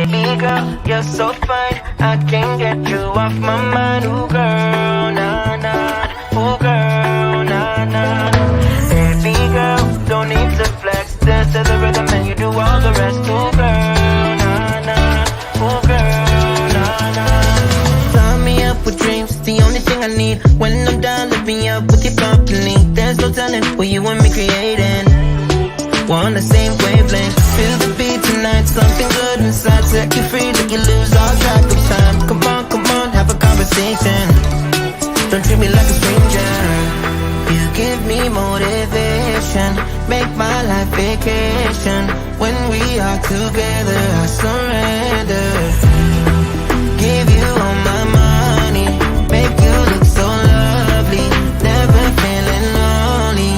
Baby girl, you're so fine, I can't get you off my mind. Ooh girl, nah nah. Ooh girl, nah nah. Baby girl, don't need to flex. Dance to the rhythm and you do all the rest. Ooh girl, nah nah. Ooh girl, nah nah. Sign me up with dreams, it's the only thing I need. When I'm down, lift me up with your company. There's no telling what you want me creating. We're on the same wavelength. Feel the beat tonight, something good inside. Set you free, let you lose all track of time. Come on, have a conversation. Don't treat me like a stranger. You give me motivation, make my life vacation. When we are together, I surrender. Give you all my money, make you look so lovely. Never feeling lonely.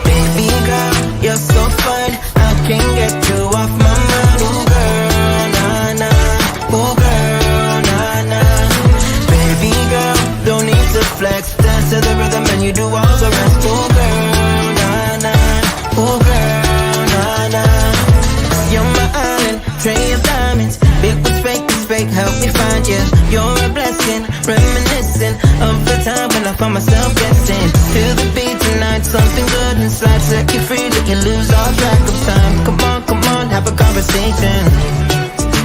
Baby girl, you're so fine, I can't get you off my mind. Ooh girl, nah nah. Ooh girl, nah nah. Baby girl, don't need to flex. Dance to the rhythm and you do all the rest. Ooh girl, nah nah. Ooh girl, nah nah. You're my island, tray of diamonds. Big what's fake, help me find you. You're a blessing, reminiscing of the time when I found myself guessing. Feel the beat tonight, something good inside. Set you free, let you lose all track of time. Come on, have a conversation.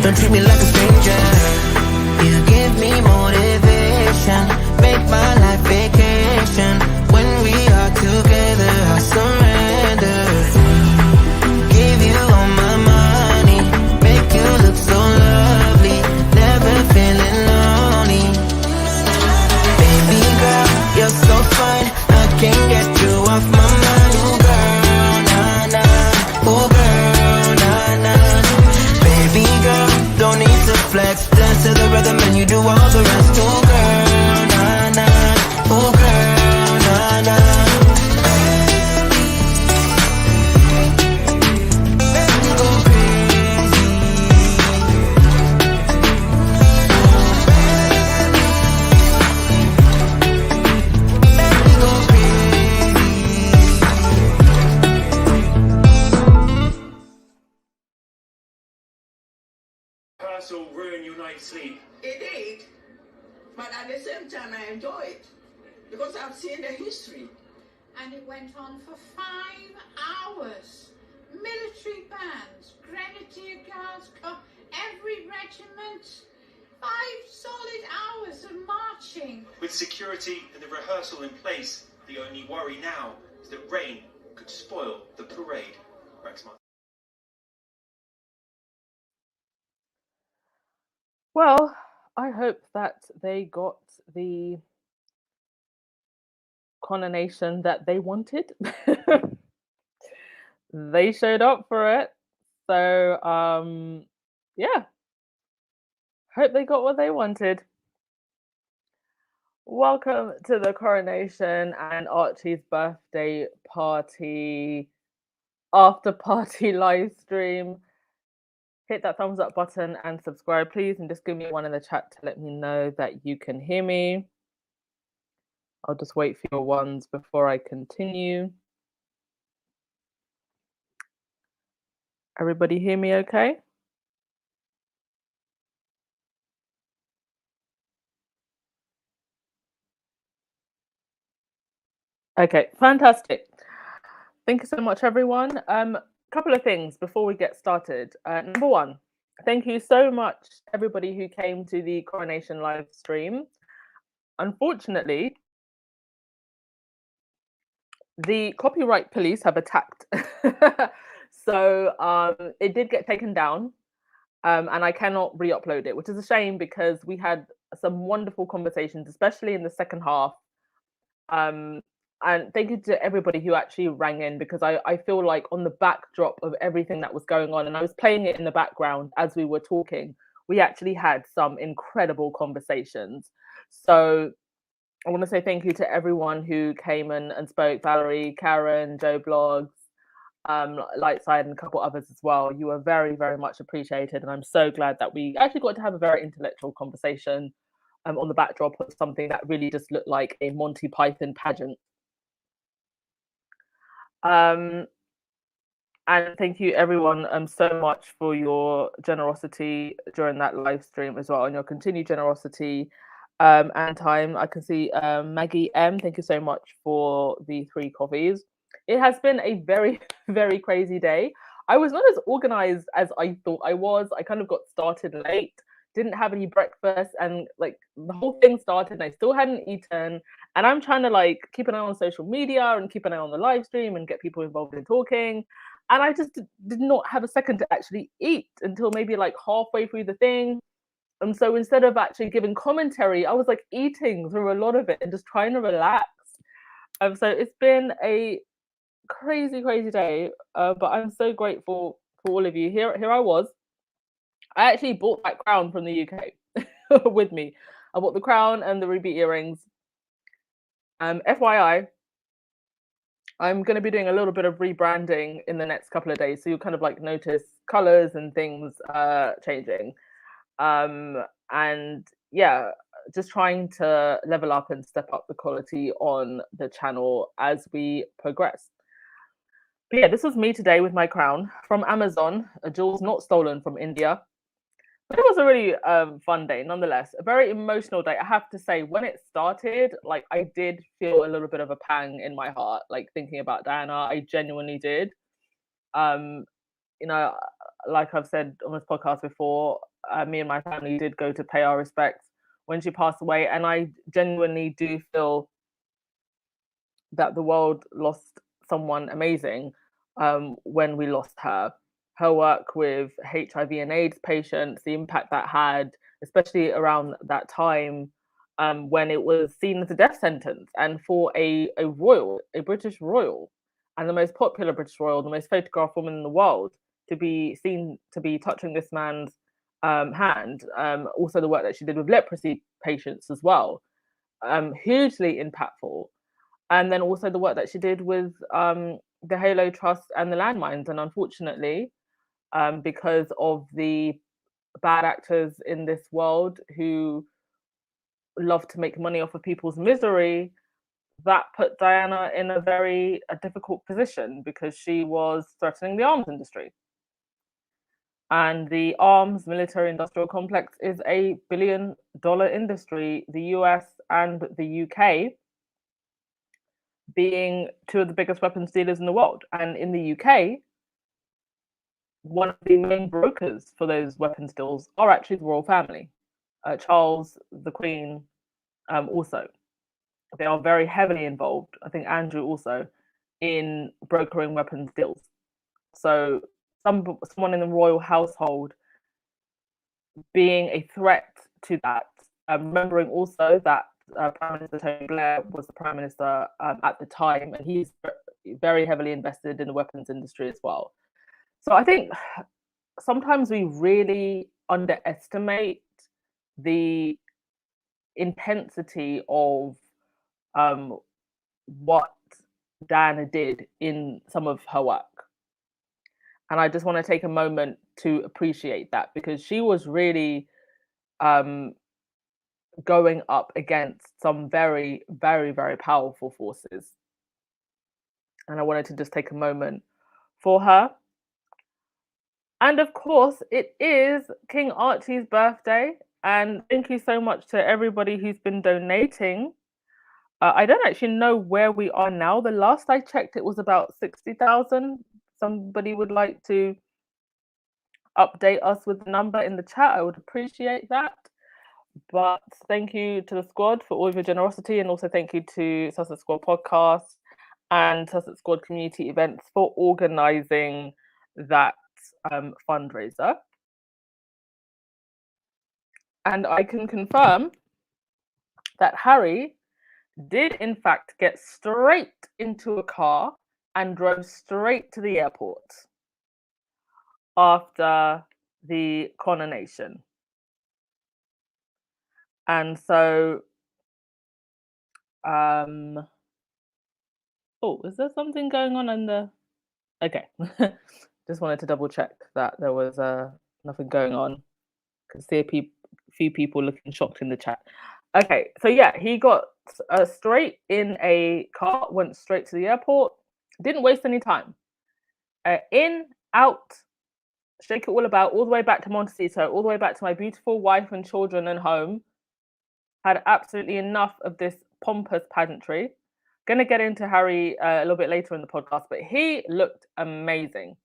Don't treat me like a stranger. You give me motivation, make my life vacation. When we are together, I surrender. Give you all my money, make you look so lovely. Never feeling lonely. Baby girl, you're so fine, I can't get you off my mind. Ooh girl, nah nah. Ooh girl, nah nah. Baby girl, don't need to flex. Dance to the rhythm and you do all the rest. Ooh girl, nah nah. Ooh girl, nah nah. Will ruin your night's sleep. It did, but at the same time I enjoy it because I've seen the history. And it went on for 5 hours. Military bands, Grenadier Guards, every regiment. 5 solid hours of marching. With security and the rehearsal in place, the only worry now is that rain could spoil the parade. Rex Martin. Well, I hope that they got the coronation that they wanted. They showed up for it. So, yeah, hope they got what they wanted. Welcome to the Coronation and Archie's birthday party after party live stream. Hit that thumbs up button and subscribe, please, and just give me one in the chat to let me know that you can hear me. I'll just wait for your ones before I continue. Everybody hear me okay? Okay, fantastic. Thank you so much, everyone. Couple of things before we get started. Number one, thank you so much, everybody who came to the Coronation live stream. Unfortunately, the copyright police have attacked. So it did get taken down, and I cannot re-upload it, which is a shame because we had some wonderful conversations, especially in the second half. And thank you to everybody who actually rang in, because I feel like on the backdrop of everything that was going on, and I was playing it in the background as we were talking, we actually had some incredible conversations. So I want to say thank you to everyone who came and spoke. Valerie, Karen, Joe Blogs, Lightside, and a couple others as well. You were very, very much appreciated, and I'm so glad that we actually got to have a very intellectual conversation on the backdrop of something that really just looked like a Monty Python pageant. And thank you everyone so much for your generosity during that live stream as well, and your continued generosity and time. I can see Maggie M, thank you so much for the 3 coffees. It has been a very, very crazy day. I was not as organized as I thought I was. I kind of got started late, didn't have any breakfast, and like the whole thing started and I still hadn't eaten. And I'm trying to like keep an eye on social media and keep an eye on the live stream and get people involved in talking. And I just did not have a second to actually eat until maybe like halfway through the thing. And so instead of actually giving commentary, I was like eating through a lot of it and just trying to relax. So it's been a crazy, crazy day. But I'm so grateful for all of you. Here I was. I actually bought that crown from the UK with me. I bought the crown and the ruby earrings. FYI, I'm going to be doing a little bit of rebranding in the next couple of days. So you'll kind of like notice colors and things changing. And yeah, just trying to level up and step up the quality on the channel as we progress. But yeah, this was me today with my crown from Amazon, a jewels not stolen from India. But it was a really fun day, nonetheless. A very emotional day. I have to say, when it started, like I did feel a little bit of a pang in my heart, like thinking about Diana. I genuinely did. You know, like I've said on this podcast before, me and my family did go to pay our respects when she passed away, and I genuinely do feel that the world lost someone amazing when we lost her. Her work with HIV and AIDS patients, the impact that had, especially around that time when it was seen as a death sentence, and for a royal, a British royal, and the most popular British royal, the most photographed woman in the world, to be seen to be touching this man's hand. Also, the work that she did with leprosy patients as well, hugely impactful. And then also the work that she did with the Halo Trust and the landmines. And unfortunately, because of the bad actors in this world who love to make money off of people's misery, that put Diana in a very difficult position because she was threatening the arms industry. And the arms military industrial complex is a billion-dollar industry, the US and the UK being 2 of the biggest weapons dealers in the world. And in the UK, one of the main brokers for those weapons deals are actually the royal family. Charles, the Queen, also. They are very heavily involved, I think Andrew also, in brokering weapons deals. So someone in the royal household being a threat to that, remembering also that Prime Minister Tony Blair was the Prime Minister at the time, and he's very heavily invested in the weapons industry as well. So I think sometimes we really underestimate the intensity of what Diana did in some of her work. And I just want to take a moment to appreciate that, because she was really going up against some very, very, very powerful forces. And I wanted to just take a moment for her. And of course, it is King Archie's birthday. And thank you so much to everybody who's been donating. I don't actually know where we are now. The last I checked, it was about 60,000. Somebody would like to update us with the number in the chat. I would appreciate that. But thank you to the squad for all of your generosity, and also thank you to Sussex Squad Podcast and Sussex Squad Community Events for organising that fundraiser. And I can confirm that Harry did in fact get straight into a car and drove straight to the airport after the coronation. And so, oh, is there something going on in the? Okay, just wanted to double check that there was nothing going on. Could see a few people looking shocked in the chat. Okay, so yeah, he got straight in a car, went straight to the airport, didn't waste any time. In, out, shake it all about, all the way back to Montecito, all the way back to my beautiful wife and children and home. Had absolutely enough of this pompous pageantry. Going to get into Harry a little bit later in the podcast, but he looked amazing.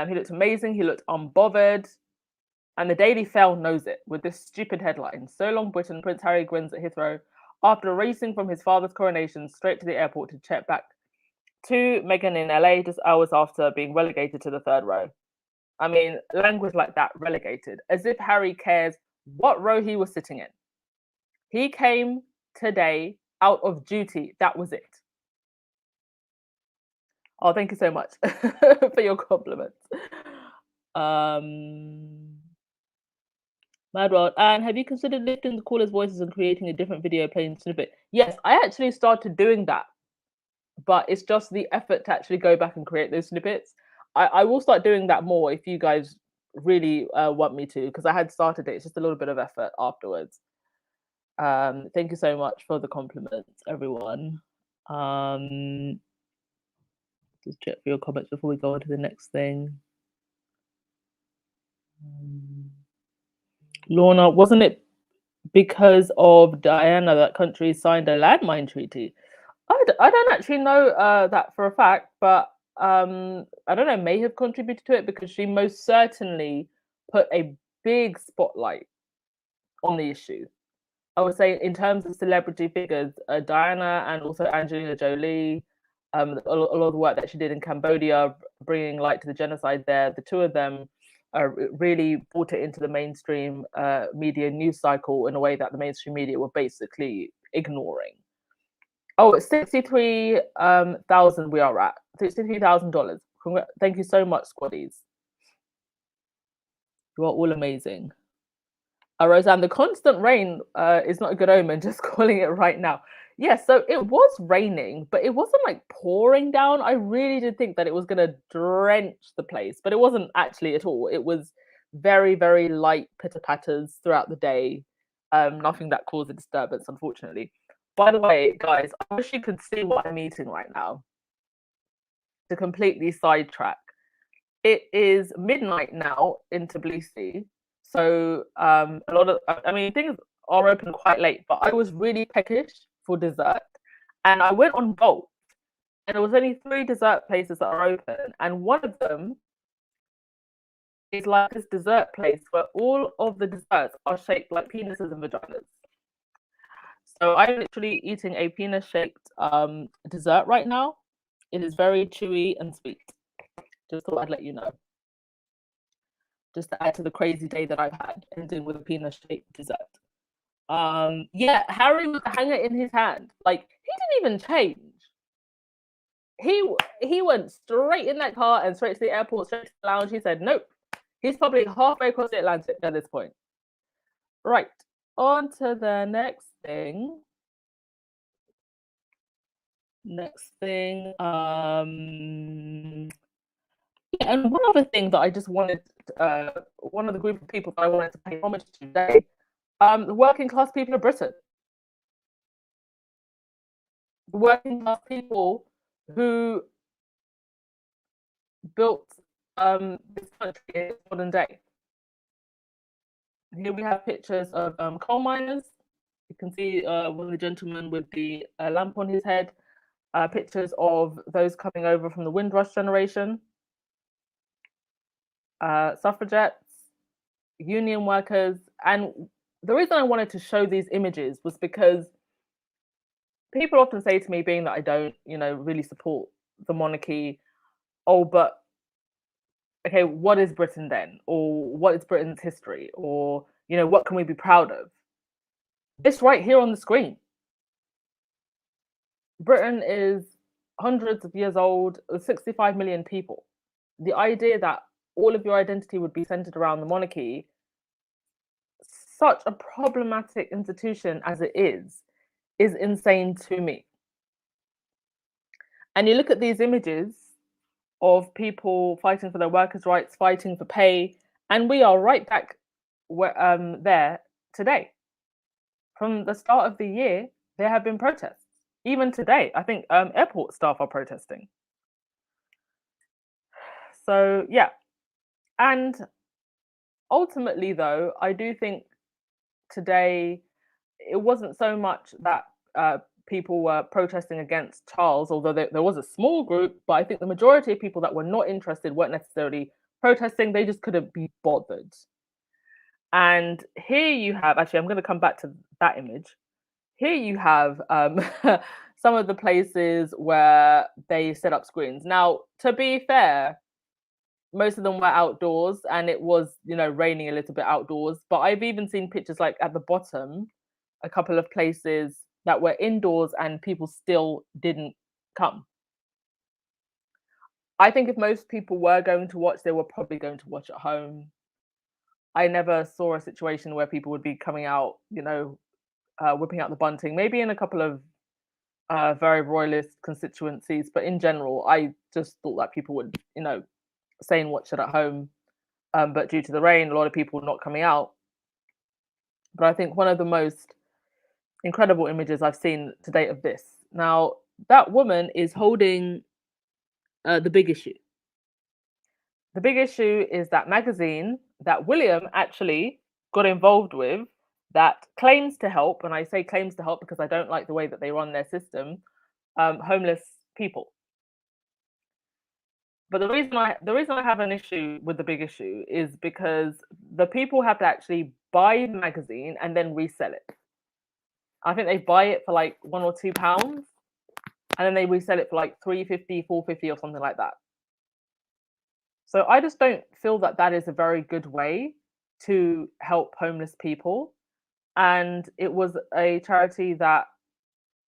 He looked amazing. He looked unbothered. And the Daily Mail knows it with this stupid headline. So long, Britain, Prince Harry grins at Heathrow after racing from his father's coronation straight to the airport to check back to Meghan in LA just hours after being relegated to the third row. I mean, language like that, relegated, as if Harry cares what row he was sitting in. He came today out of duty. That was it. Oh, thank you so much for your compliments. Mad World. And have you considered lifting the callers' voices and creating a different video playing snippet? Yes, I actually started doing that, but it's just the effort to actually go back and create those snippets. I will start doing that more if you guys really want me to, because I had started it. It's just a little bit of effort afterwards. Thank you so much for the compliments, everyone. Just check for your comments before we go on to the next thing. Lorna, wasn't it because of Diana that countries signed a landmine treaty? I don't actually know that for a fact, but I don't know, may have contributed to it because she most certainly put a big spotlight on the issue. I would say in terms of celebrity figures, Diana and also Angelina Jolie, a lot of the work that she did in Cambodia, bringing light to the genocide there, the two of them really brought it into the mainstream media news cycle in a way that the mainstream media were basically ignoring. Oh, it's 63,000 we are at. $63,000. Thank you so much, squaddies. You are all amazing. Roseanne, the constant rain is not a good omen, just calling it right now. Yes, so it was raining, but it wasn't like pouring down. I really did think that it was going to drench the place, but it wasn't actually at all. It was very, very light pitter-patters throughout the day. Nothing that caused a disturbance, unfortunately. By the way, guys, I wish you could see what I'm eating right now. To completely sidetrack, it is midnight now in Tbilisi. So a lot of, I mean, things are open quite late, but I was really peckish for dessert. And I went on Bolt, and there was only 3 dessert places that are open. And one of them is like this dessert place where all of the desserts are shaped like penises and vaginas. So I'm literally eating a penis-shaped dessert right now. It is very chewy and sweet. Just thought I'd let you know. Just to add to the crazy day that I've had, ending with a penis-shaped dessert. Yeah, Harry with the hanger in his hand. Like, he didn't even change. He went straight in that car and straight to the airport, straight to the lounge. He said, nope. He's probably halfway across the Atlantic at this point. Right, on to the next thing. Yeah, and one other thing that I just wanted, one of the group of people that I wanted to pay homage to today, the working class people of Britain. The working class people who built this country in its modern day. Here we have pictures of coal miners. You can see one of the gentlemen with the lamp on his head. Pictures of those coming over from the Windrush generation. Suffragettes, union workers. And the reason I wanted to show these images was because people often say to me, being that I don't, really support the monarchy, oh, but okay, what is Britain then? Or what is Britain's history? Or, what can we be proud of? This right here on the screen. Britain is hundreds of years old, 65 million people. The idea that all of your identity would be centered around the monarchy, such a problematic institution as it is insane to me. And you look at these images of people fighting for their workers' rights, fighting for pay, and we are right back there today. From the start of the year, there have been protests. Even today, I think airport staff are protesting. So yeah, and ultimately though, I do think today it wasn't so much that people were protesting against Charles, although there was a small group, but I think the majority of people that were not interested weren't necessarily protesting, they just couldn't be bothered. And here you have, actually, I'm going to come back to that image. Here you have some of the places where they set up screens. Now, to be fair, most of them were outdoors and it was, raining a little bit outdoors. But I've even seen pictures like at the bottom, a couple of places that were indoors and people still didn't come. I think if most people were going to watch, they were probably going to watch at home. I never saw a situation where people would be coming out, whipping out the bunting, maybe in a couple of very royalist constituencies. But in general, I just thought that people would, say and watch it at home. But due to the rain, a lot of people not coming out. But I think one of the most incredible images I've seen to date of this. Now, that woman is holding the big issue. The big issue is that magazine that William actually got involved with that claims to help, and I say claims to help because I don't like the way that they run their system, homeless people. But the reason I have an issue with the big issue is because the people have to actually buy the magazine and then resell it. I think they buy it for like £1 or £2, and then they resell it for like £3.50, £4.50 or something like that. So I just don't feel that that is a very good way to help homeless people. And it was a charity that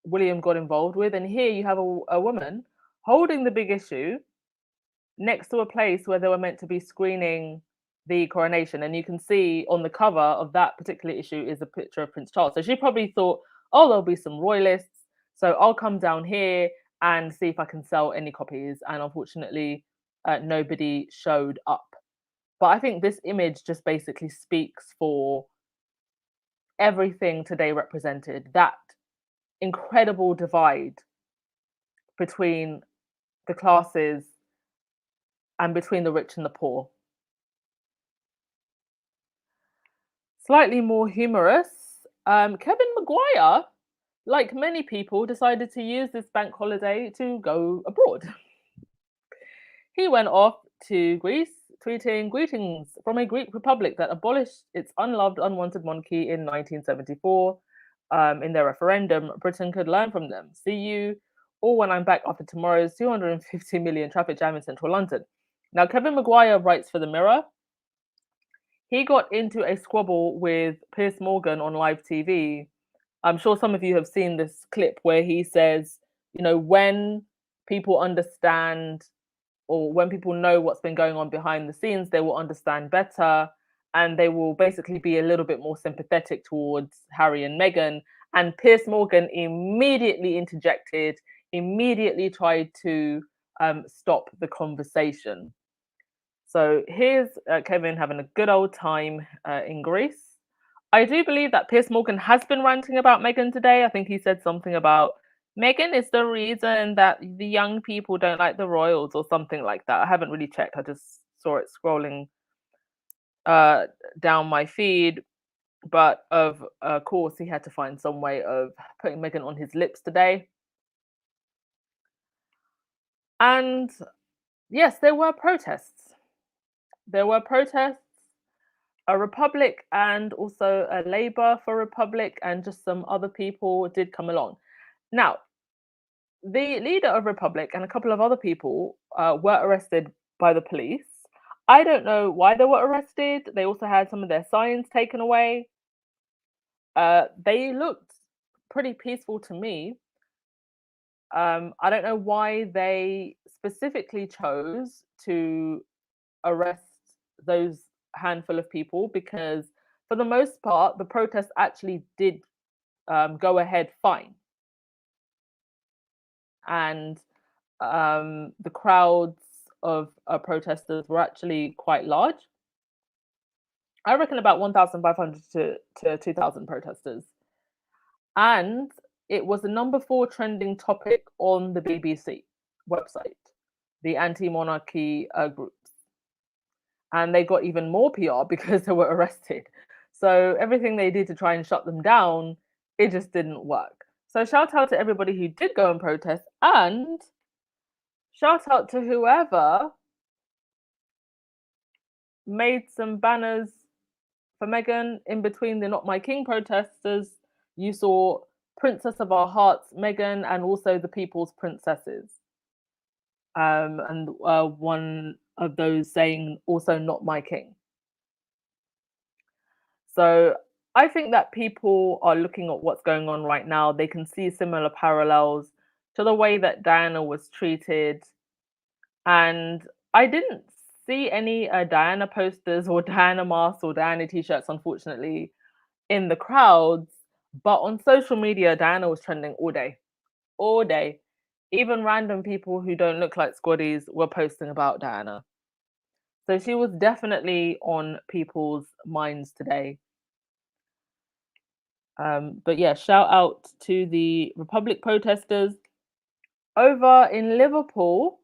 William got involved with. And here you have a woman holding the big issue next to a place where they were meant to be screening the coronation. And you can see on the cover of that particular issue is a picture of Prince Charles. So she probably thought, oh, there'll be some royalists, so I'll come down here and see if I can sell any copies. And unfortunately, nobody showed up. But I think this image just basically speaks for everything today represented, that incredible divide between the classes and between the rich and the poor. Slightly more humorous, Kevin Maguire, like many people, decided to use this bank holiday to go abroad. He went off to Greece, tweeting greetings from a Greek republic that abolished its unloved, unwanted monarchy in 1974. In their referendum, Britain could learn from them. See you all when I'm back after tomorrow's 250 million traffic jam in central London. Now, Kevin Maguire writes for The Mirror. He got into a squabble with Piers Morgan on live TV. I'm sure some of you have seen this clip where he says, when people understand or when people know what's been going on behind the scenes, they will understand better and they will basically be a little bit more sympathetic towards Harry and Meghan. And Piers Morgan immediately interjected, immediately tried to stop the conversation. So here's Kevin having a good old time in Greece. I do believe that Piers Morgan has been ranting about Meghan today. I think he said something about Meghan is the reason that the young people don't like the royals or something like that. I haven't really checked. I just saw it scrolling down my feed. But of course, he had to find some way of putting Meghan on his lips today. And yes, there were protests. There were protests. A Republic and also a Labour for Republic and just some other people did come along. Now, the leader of Republic and a couple of other people were arrested by the police. I don't know why they were arrested. They also had some of their signs taken away. They looked pretty peaceful to me. I don't know why they specifically chose to arrest those handful of people, because for the most part, the protest actually did go ahead fine. And the crowds of protesters were actually quite large. I reckon about 1,500 to 2,000 protesters. And it was the number 4 trending topic on the BBC website, the anti-monarchy groups. and they got even more PR because they were arrested. So everything they did to try and shut them down, it just didn't work. So shout out to everybody who did go and protest, and shout out to whoever made some banners for Meghan in between the Not My King protesters. You saw Princess of Our Hearts, Meghan, and also the People's Princesses. And one of those saying also Not My King. So I think that people are looking at what's going on right now. They can see similar parallels to the way that Diana was treated. And I didn't see any Diana posters or Diana masks or Diana t-shirts, unfortunately, in the crowds. But on social media, Diana was trending all day, all day. Even random people who don't look like squaddies were posting about Diana. So she was definitely on people's minds today. But yeah, shout out to the Republic protesters. Over in Liverpool,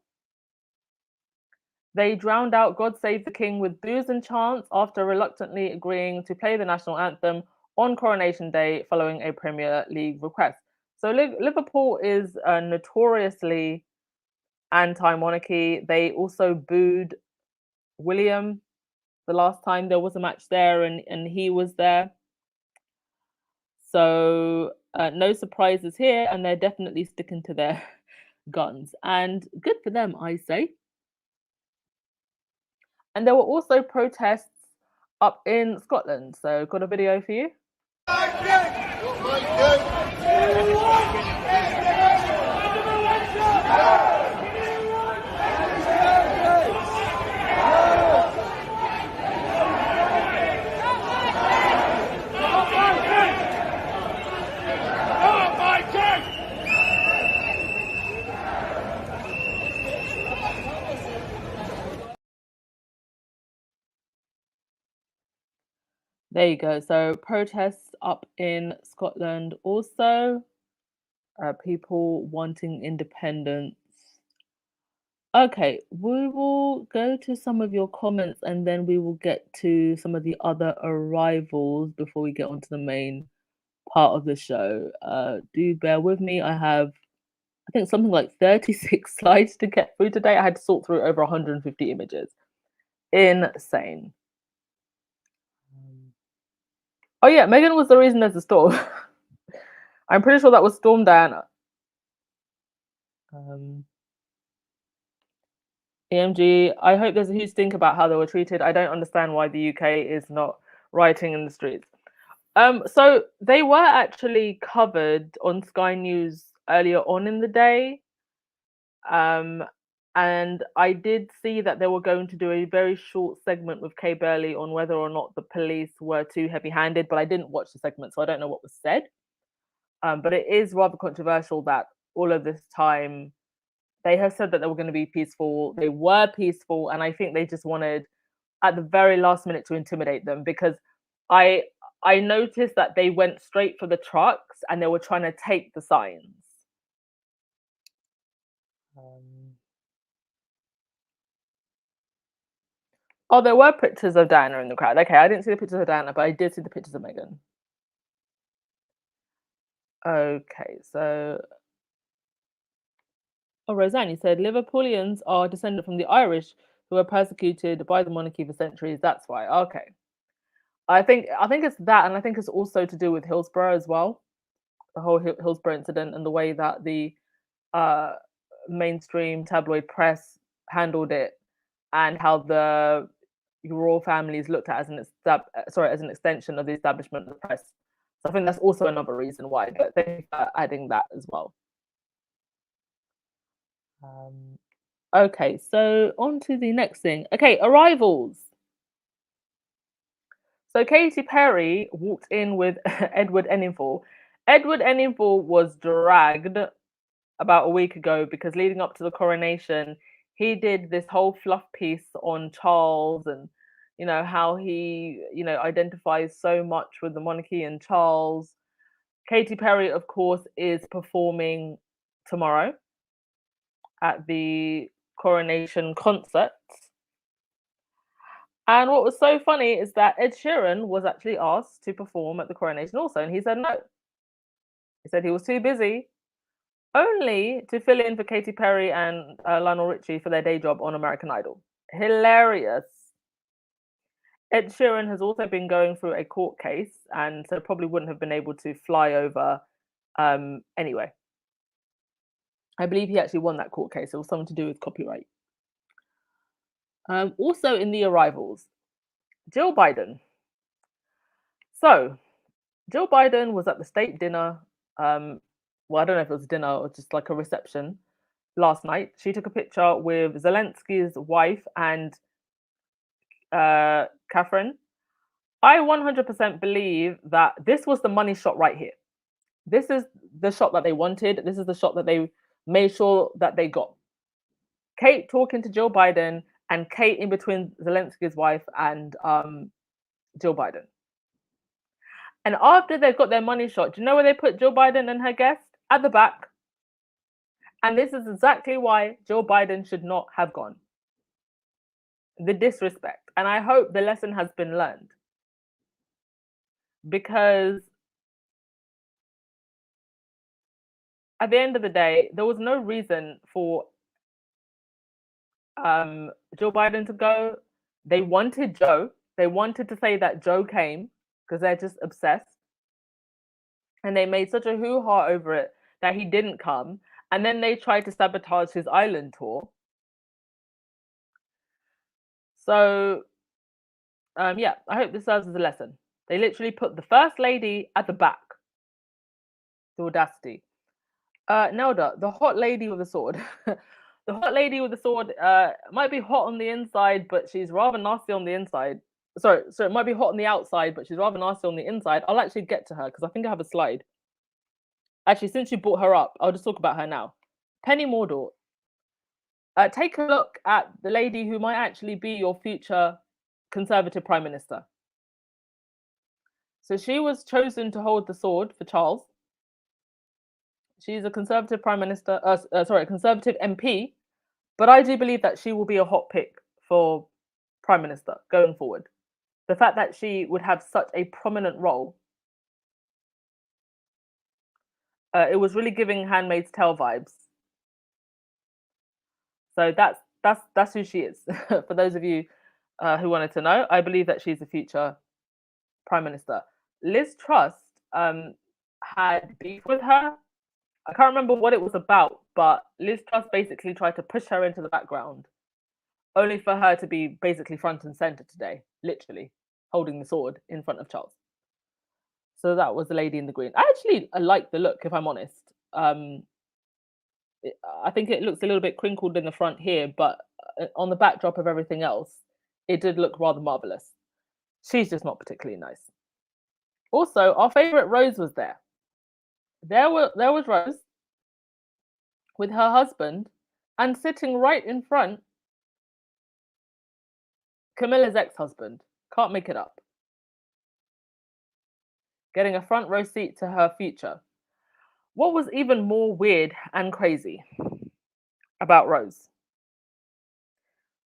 they drowned out God Save the King with boos and chants after reluctantly agreeing to play the national anthem on Coronation Day following a Premier League request. So Liverpool is notoriously anti-monarchy. They also booed William the last time there was a match there, and he was there. So no surprises here, and they're definitely sticking to their guns. And good for them, I say. And there were also protests up in Scotland. So got a video for you. There you go. So protests up in Scotland also. People wanting independence. Okay, we will go to some of your comments and then we will get to some of the other arrivals before we get onto the main part of the show. Do bear with me. I have, I think, something like 36 slides to get through today. I had to sort through over 150 images. Insane. Oh yeah, Meghan was the reason there's a storm. I'm pretty sure that was Storm Diana. EMG, I hope there's a huge stink about how they were treated. I don't understand why the UK is not rioting in the streets. So they were actually covered on Sky News earlier on in the day. And I did see that they were going to do a very short segment with Kay Burley on whether or not the police were too heavy-handed, but I didn't watch the segment, so I don't know what was said. But it is rather controversial that all of this time they have said that they were going to be peaceful. They were peaceful, and I think they just wanted, at the very last minute, to intimidate them, because I noticed that they went straight for the trucks and they were trying to take the signs. Oh, there were pictures of Diana in the crowd. Okay, I didn't see the pictures of Diana, but I did see the pictures of Meghan. Okay, so Roseanne, you said Liverpoolians are descended from the Irish who were persecuted by the monarchy for centuries. That's why. Okay, I think it's that, and I think it's also to do with Hillsborough as well, the whole Hillsborough incident and the way that the mainstream tabloid press handled it, and how the royal families looked at as an extension of the establishment of the press. So I think that's also another reason why. But thank you for adding that as well. Okay, so on to the next thing. Okay, arrivals. So Katy Perry walked in with Edward Enninful. Edward Enninful was dragged about a week ago because leading up to the coronation, he did this whole fluff piece on Charles and, you know, how he, you know, identifies so much with the monarchy and Charles. Katy Perry, of course, is performing tomorrow at the Coronation concert. And what was so funny is that Ed Sheeran was actually asked to perform at the Coronation also, and he said no. He said he was too busy, only to fill in for Katy Perry and Lionel Richie for their day job on American Idol. Hilarious. Ed Sheeran has also been going through a court case, and so probably wouldn't have been able to fly over anyway. I believe he actually won that court case. It was something to do with copyright. Also in the arrivals, Jill Biden. So, Jill Biden was at the state dinner. Well, I don't know if it was dinner or just like a reception last night. She took a picture with Zelensky's wife and Catherine. I 100% believe that this was the money shot right here. This is the shot that they wanted. This is the shot that they made sure that they got. Kate talking to Jill Biden and Kate in between Zelensky's wife and Jill Biden. And after they've got their money shot, do you know where they put Jill Biden and her guest? At the back. And this is exactly why Jill Biden should not have gone. The disrespect. And I hope the lesson has been learned. Because at the end of the day, there was no reason for Joe Biden to go. They wanted Joe. They wanted to say that Joe came because they're just obsessed. And they made such a hoo-ha over it that he didn't come. And then they tried to sabotage his island tour. So, yeah, I hope this serves as a lesson. They literally put the first lady at the back. The audacity. Nelda, the hot lady with the sword. The hot lady with the sword might be hot on the inside, but she's rather nasty on the inside. So it might be hot on the outside, but she's rather nasty on the inside. I'll actually get to her because I think I have a slide. Actually, since you brought her up, I'll just talk about her now. Penny Mordaunt. Take a look at the lady who might actually be your future Conservative Prime Minister. So she was chosen to hold the sword for Charles. She's a Conservative Prime Minister, Conservative MP, but I do believe that she will be a hot pick for Prime Minister going forward. The fact that she would have such a prominent role, it was really giving Handmaid's Tale vibes. So that's who she is. For those of you who wanted to know, I believe that she's the future Prime Minister. Liz Truss had beef with her. I can't remember what it was about, but Liz Truss basically tried to push her into the background, only for her to be basically front and center today, literally holding the sword in front of Charles. So that was the lady in the green. I like the look, if I'm honest. I think it looks a little bit crinkled in the front here, but on the backdrop of everything else, it did look rather marvelous. She's just not particularly nice. Also, our favorite Rose was there. There was Rose with her husband, and sitting right in front, Camilla's ex-husband. Can't make it up. Getting a front row seat to her future. What was even more weird and crazy about Rose?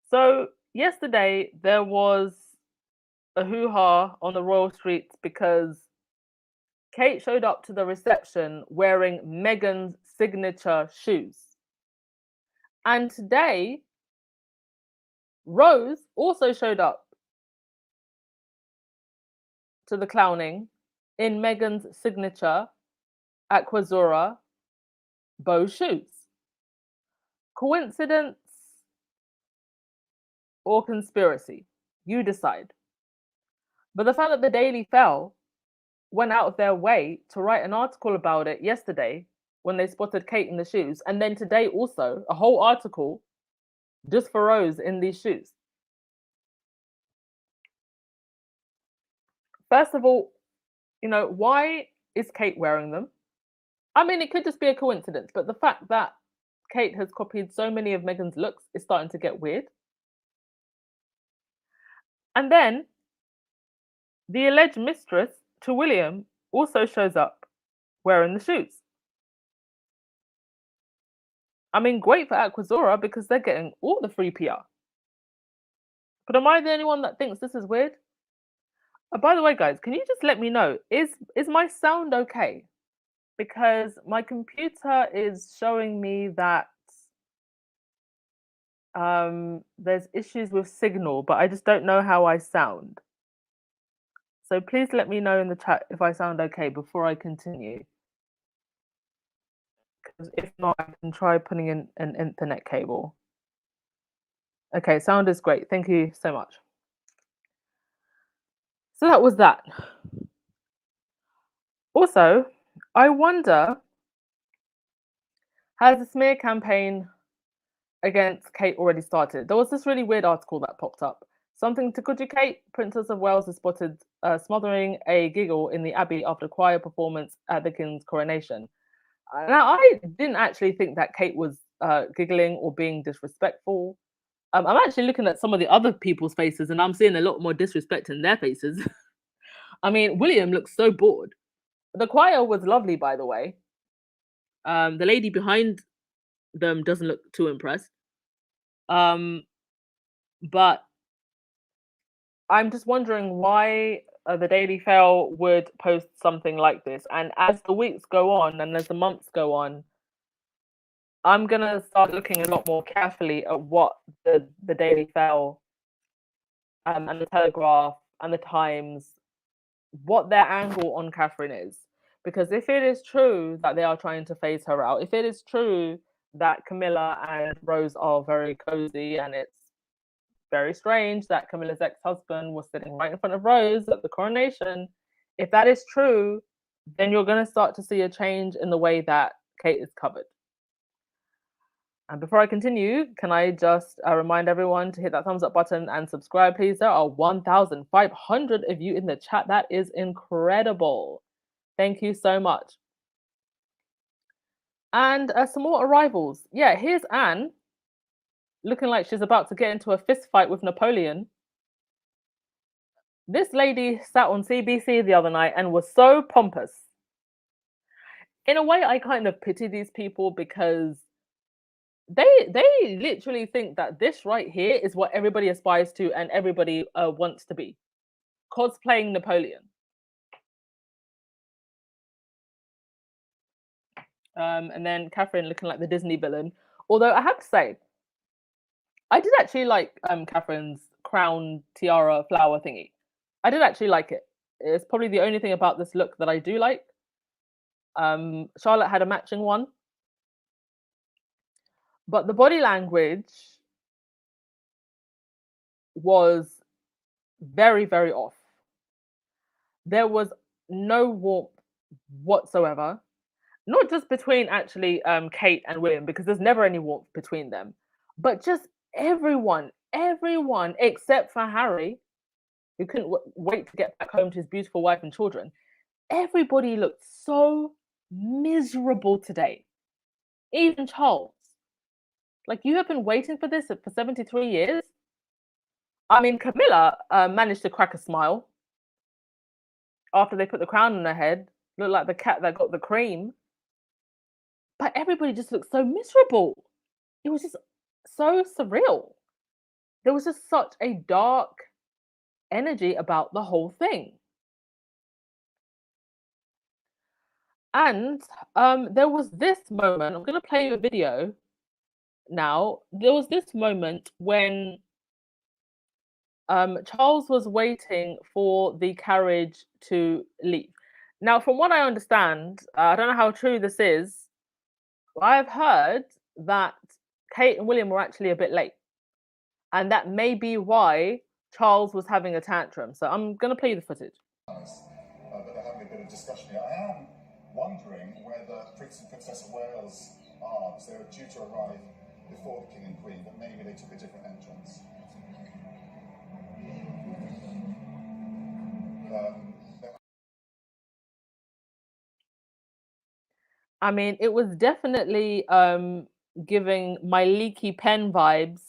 So yesterday there was a hoo-ha on the royal streets because Kate showed up to the reception wearing Meghan's signature shoes. And today, Rose also showed up to the clowning in Meghan's signature Aquazzura bow shoes. Coincidence or conspiracy? You decide. But the fact that the Daily Mail went out of their way to write an article about it yesterday when they spotted Kate in the shoes, and then today also a whole article just for Rose in these shoes. First of all, why is Kate wearing them? I mean, it could just be a coincidence, but the fact that Kate has copied so many of Meghan's looks is starting to get weird. And then the alleged mistress to William also shows up wearing the shoes. I mean, great for Aquazzura because they're getting all the free PR. But am I the only one that thinks this is weird? By the way, guys, can you just let me know, is my sound okay? Because my computer is showing me that there's issues with signal, but I just don't know how I sound. So please let me know in the chat if I sound okay before I continue. Because if not, I can try putting in an Ethernet cable. Okay, sound is great. Thank you so much. So that was that. Also, I wonder, has the smear campaign against Kate already started? There was this really weird article that popped up. Something to good you, Kate. Princess of Wales is spotted smothering a giggle in the Abbey after choir performance at the King's coronation. Now, I didn't actually think that Kate was giggling or being disrespectful. I'm actually looking at some of the other people's faces, and I'm seeing a lot more disrespect in their faces. I mean, William looks so bored. The choir was lovely, by the way. The lady behind them doesn't look too impressed. But I'm just wondering why the Daily Fail would post something like this. And as the weeks go on and as the months go on, I'm going to start looking a lot more carefully at what the Daily Fail and the Telegraph and the Times, what their angle on Catherine is. Because if it is true that they are trying to phase her out, if it is true that Camilla and Rose are very cozy, and it's very strange that Camilla's ex-husband was sitting right in front of Rose at the coronation, if that is true, then you're going to start to see a change in the way that Kate is covered. And before I continue, can I just remind everyone to hit that thumbs up button and subscribe, please? There are 1,500 of you in the chat. That is incredible. Thank you so much. And some more arrivals. Yeah, here's Anne, looking like she's about to get into a fist fight with Napoleon. This lady sat on CBC the other night and was so pompous. In a way, I kind of pity these people because they literally think that this right here is what everybody aspires to and everybody wants to be. Cosplaying Napoleon. And then Catherine looking like the Disney villain. Although I have to say, I did actually like Catherine's crown tiara flower thingy. I did actually like it. It's probably the only thing about this look that I do like. Charlotte had a matching one. But the body language was very, very off. There was no warmth whatsoever. Not just between actually Kate and William, because there's never any warmth between them, but just everyone except for Harry, who couldn't wait to get back home to his beautiful wife and children. Everybody looked so miserable today. Even Charles. Like, you have been waiting for this for 73 years? I mean, Camilla managed to crack a smile after they put the crown on her head. Looked like the cat that got the cream. But everybody just looked so miserable. It was just so surreal. There was just such a dark energy about the whole thing. And there was this moment, I'm going to play you a video now. There was this moment when Charles was waiting for the carriage to leave. Now, from what I understand, I don't know how true this is, I've heard that Kate and William were actually a bit late. And that may be why Charles was having a tantrum. So I'm going to play you the footage. But they're having a bit of discussion here. I am wondering whether Prince and Princess of Wales are, because they were due to arrive before the King and Queen, but maybe they took a different entrance. I mean, it was definitely giving my leaky pen vibes.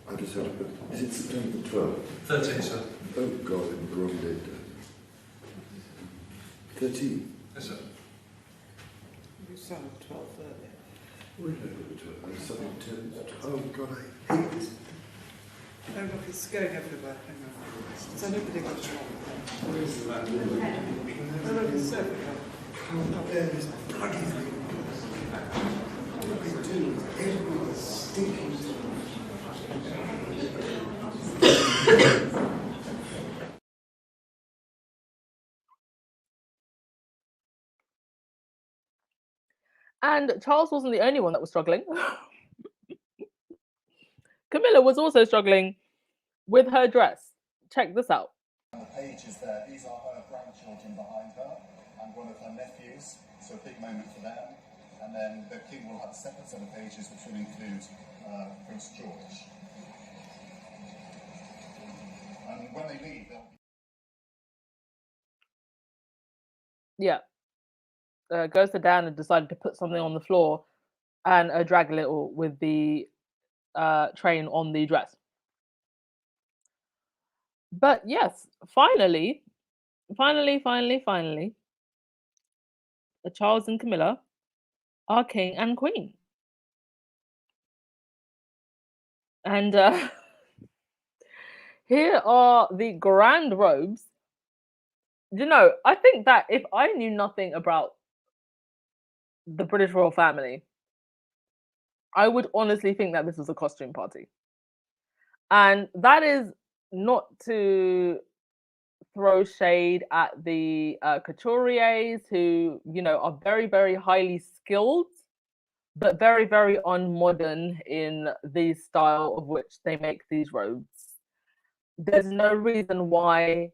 I just had a bit. Is it September 12th? 13, sir. Oh God, I'm the wrong date. 13? Yes, sir. You said 12:30. Wait over the toilet. There's something to. Oh God, I hate this. Oh look, it's going everywhere. Hang on. So nobody got it wrong. Where's that woman? Oh look, it's everywhere. Can't bear this bloody thing. What do they do? Everyone's stinking. And Charles wasn't the only one that was struggling. Camilla was also struggling with her dress. Check this out. On the pages there, these are her grandchildren behind her and one of her nephews, so a big moment for them. And then the king will have a separate set of pages which will include Prince George. And when they leave, they'll Yeah. Goes to Dan and decided to put something on the floor and drag a little with the train on the dress. But yes, finally, Charles and Camilla are king and queen. And here are the grand robes. You know, I think that if I knew nothing about the British royal family, I would honestly think that this was a costume party. And that is not to throw shade at the couturiers who, you know, are very, very highly skilled, but very, very unmodern in the style of which they make these robes. There's no reason why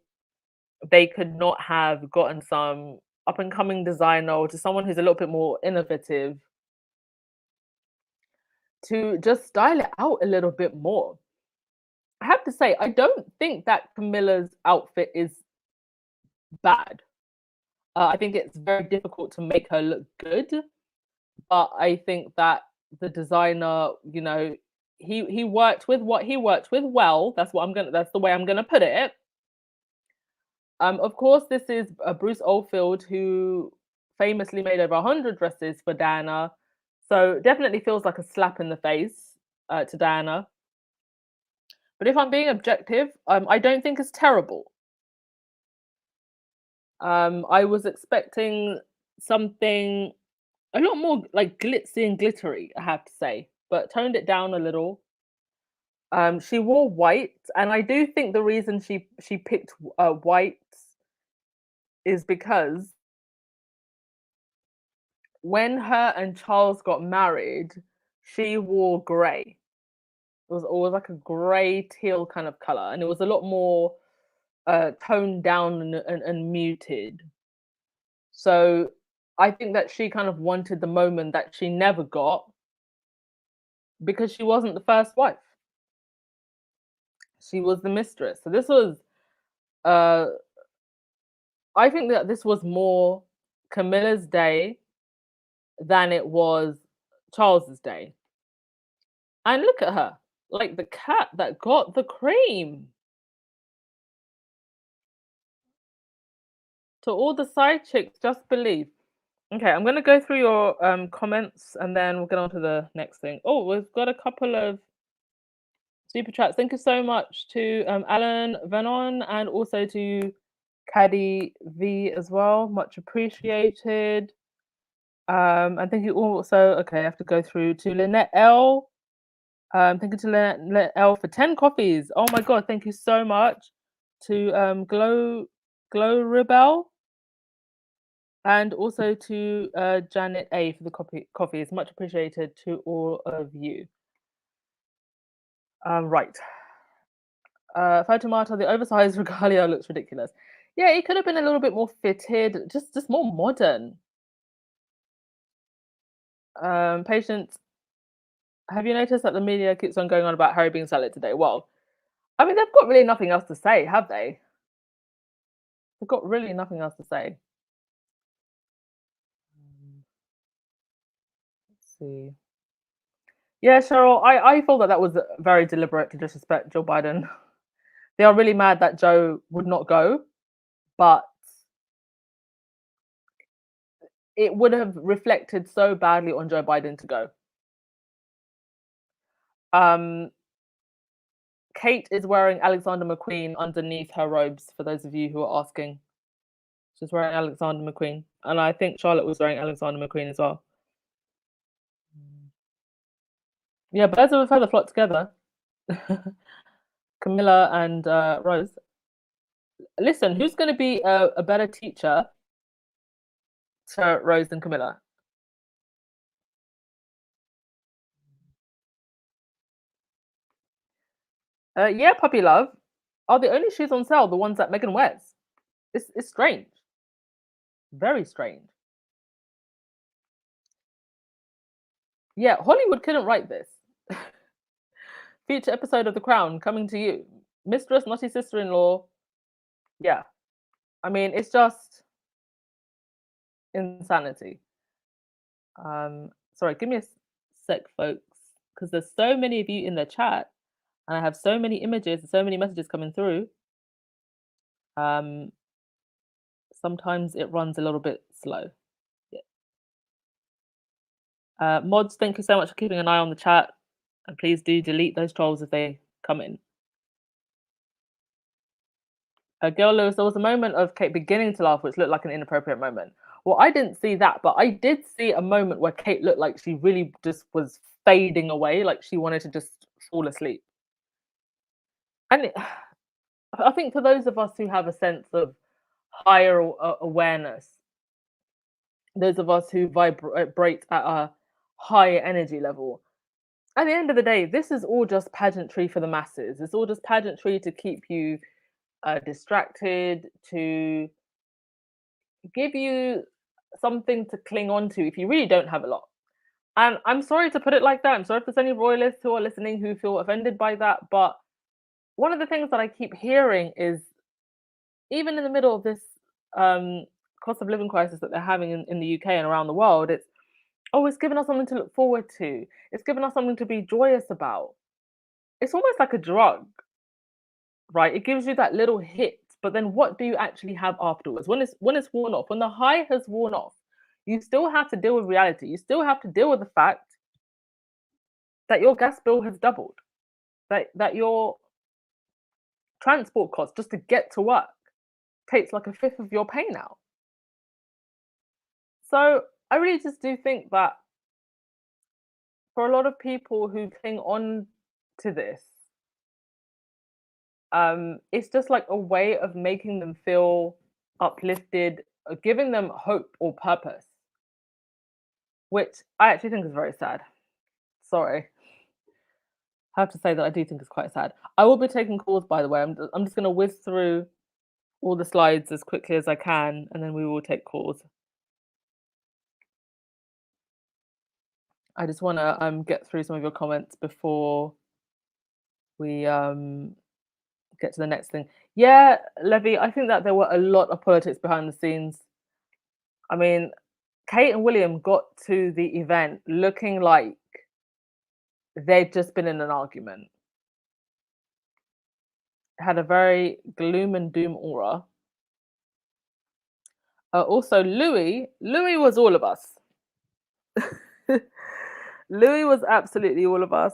they could not have gotten some up and coming designer or to someone who's a little bit more innovative to just style it out a little bit more. I have to say, I don't think that Camilla's outfit is bad. I think it's very difficult to make her look good, but I think that the designer, you know, he worked with what he worked with well. That's the way I'm gonna put it. Of course, this is Bruce Oldfield, who famously made over 100 dresses for Diana. So definitely feels like a slap in the face to Diana. But if I'm being objective, I don't think it's terrible. I was expecting something a lot more like glitzy and glittery, I have to say, but toned it down a little. She wore white, and I do think the reason she picked white is because when her and Charles got married, she wore grey. It was always like a grey teal kind of color, and it was a lot more toned down and muted. So I think that she kind of wanted the moment that she never got because she wasn't the first wife. She was the mistress. So this was I think that this was more Camilla's day than it was Charles's day. And look at her, like the cat that got the cream. To all the side chicks, just believe. Okay, I'm going to go through your comments and then we'll get on to the next thing. Oh, we've got a couple of super chats. Thank you so much to Alan Venon and also to Caddy V as well. Much appreciated. And thank you also, okay, I have to go through to Lynette L. Thank you to Lynette L for 10 coffees. Oh my God, thank you so much. To Glow Rebel. And also to Janet A for the coffees. Much appreciated to all of you. Right. Photomata, the oversized regalia looks ridiculous. Yeah, it could have been a little bit more fitted, just more modern. Patience, have you noticed that the media keeps on going on about Harry being salad today? Well, I mean, they've got really nothing else to say, have they? They've got really nothing else to say. Let's see. Yeah, Cheryl, I thought that was very deliberate to disrespect Joe Biden. They are really mad that Joe would not go, but it would have reflected so badly on Joe Biden to go. Um, Kate is wearing Alexander McQueen underneath her robes, for those of you who are asking. She's wearing Alexander McQueen. And I think Charlotte was wearing Alexander McQueen as well. Yeah, birds of a feather flock together. Camilla and Rose. Listen, who's going to be a better teacher to Rose than Camilla? Yeah, puppy love. Are the only shoes on sale the ones that Megan wears? It's strange. Very strange. Yeah, Hollywood couldn't write this. Future episode of The Crown coming to you. Mistress, naughty sister-in-law. Yeah. I mean, it's just insanity. Sorry, give me a sec, folks, because there's so many of you in the chat, and I have so many images and so many messages coming through. Sometimes it runs a little bit slow. Yeah. Mods, thank you so much for keeping an eye on the chat, and please do delete those trolls if they come in. Girl Lewis, there was a moment of Kate beginning to laugh, which looked like an inappropriate moment. Well, I didn't see that, but I did see a moment where Kate looked like she really just was fading away, like she wanted to just fall asleep. And I think for those of us who have a sense of higher awareness, those of us who vibrate at a higher energy level, at the end of the day, this is all just pageantry for the masses. It's all just pageantry to keep you distracted, to give you something to cling on to if you really don't have a lot. And I'm sorry to put it like that. I'm sorry if there's any royalists who are listening who feel offended by that. But one of the things that I keep hearing is, even in the middle of this cost of living crisis that they're having in the UK and around the world, it's given us something to look forward to. It's given us something to be joyous about. It's almost like a drug, right? It gives you that little hit, but then what do you actually have afterwards? When it's worn off, when the high has worn off, you still have to deal with reality. You still have to deal with the fact that your gas bill has doubled, that your transport cost just to get to work takes like a fifth of your pay now. So I really just do think that for a lot of people who cling on to this, it's just like a way of making them feel uplifted, giving them hope or purpose, which I actually think is very sad. Sorry. I have to say that I do think it's quite sad. I will be taking calls, by the way. I'm just going to whiz through all the slides as quickly as I can, and then we will take calls. I just want to get through some of your comments before we get to the next thing. Yeah, Levy, I think that there were a lot of politics behind the scenes. I mean, Kate and William got to the event looking like they'd just been in an argument. Had a very gloom and doom aura. Also, Louis was all of us. Louis was absolutely all of us.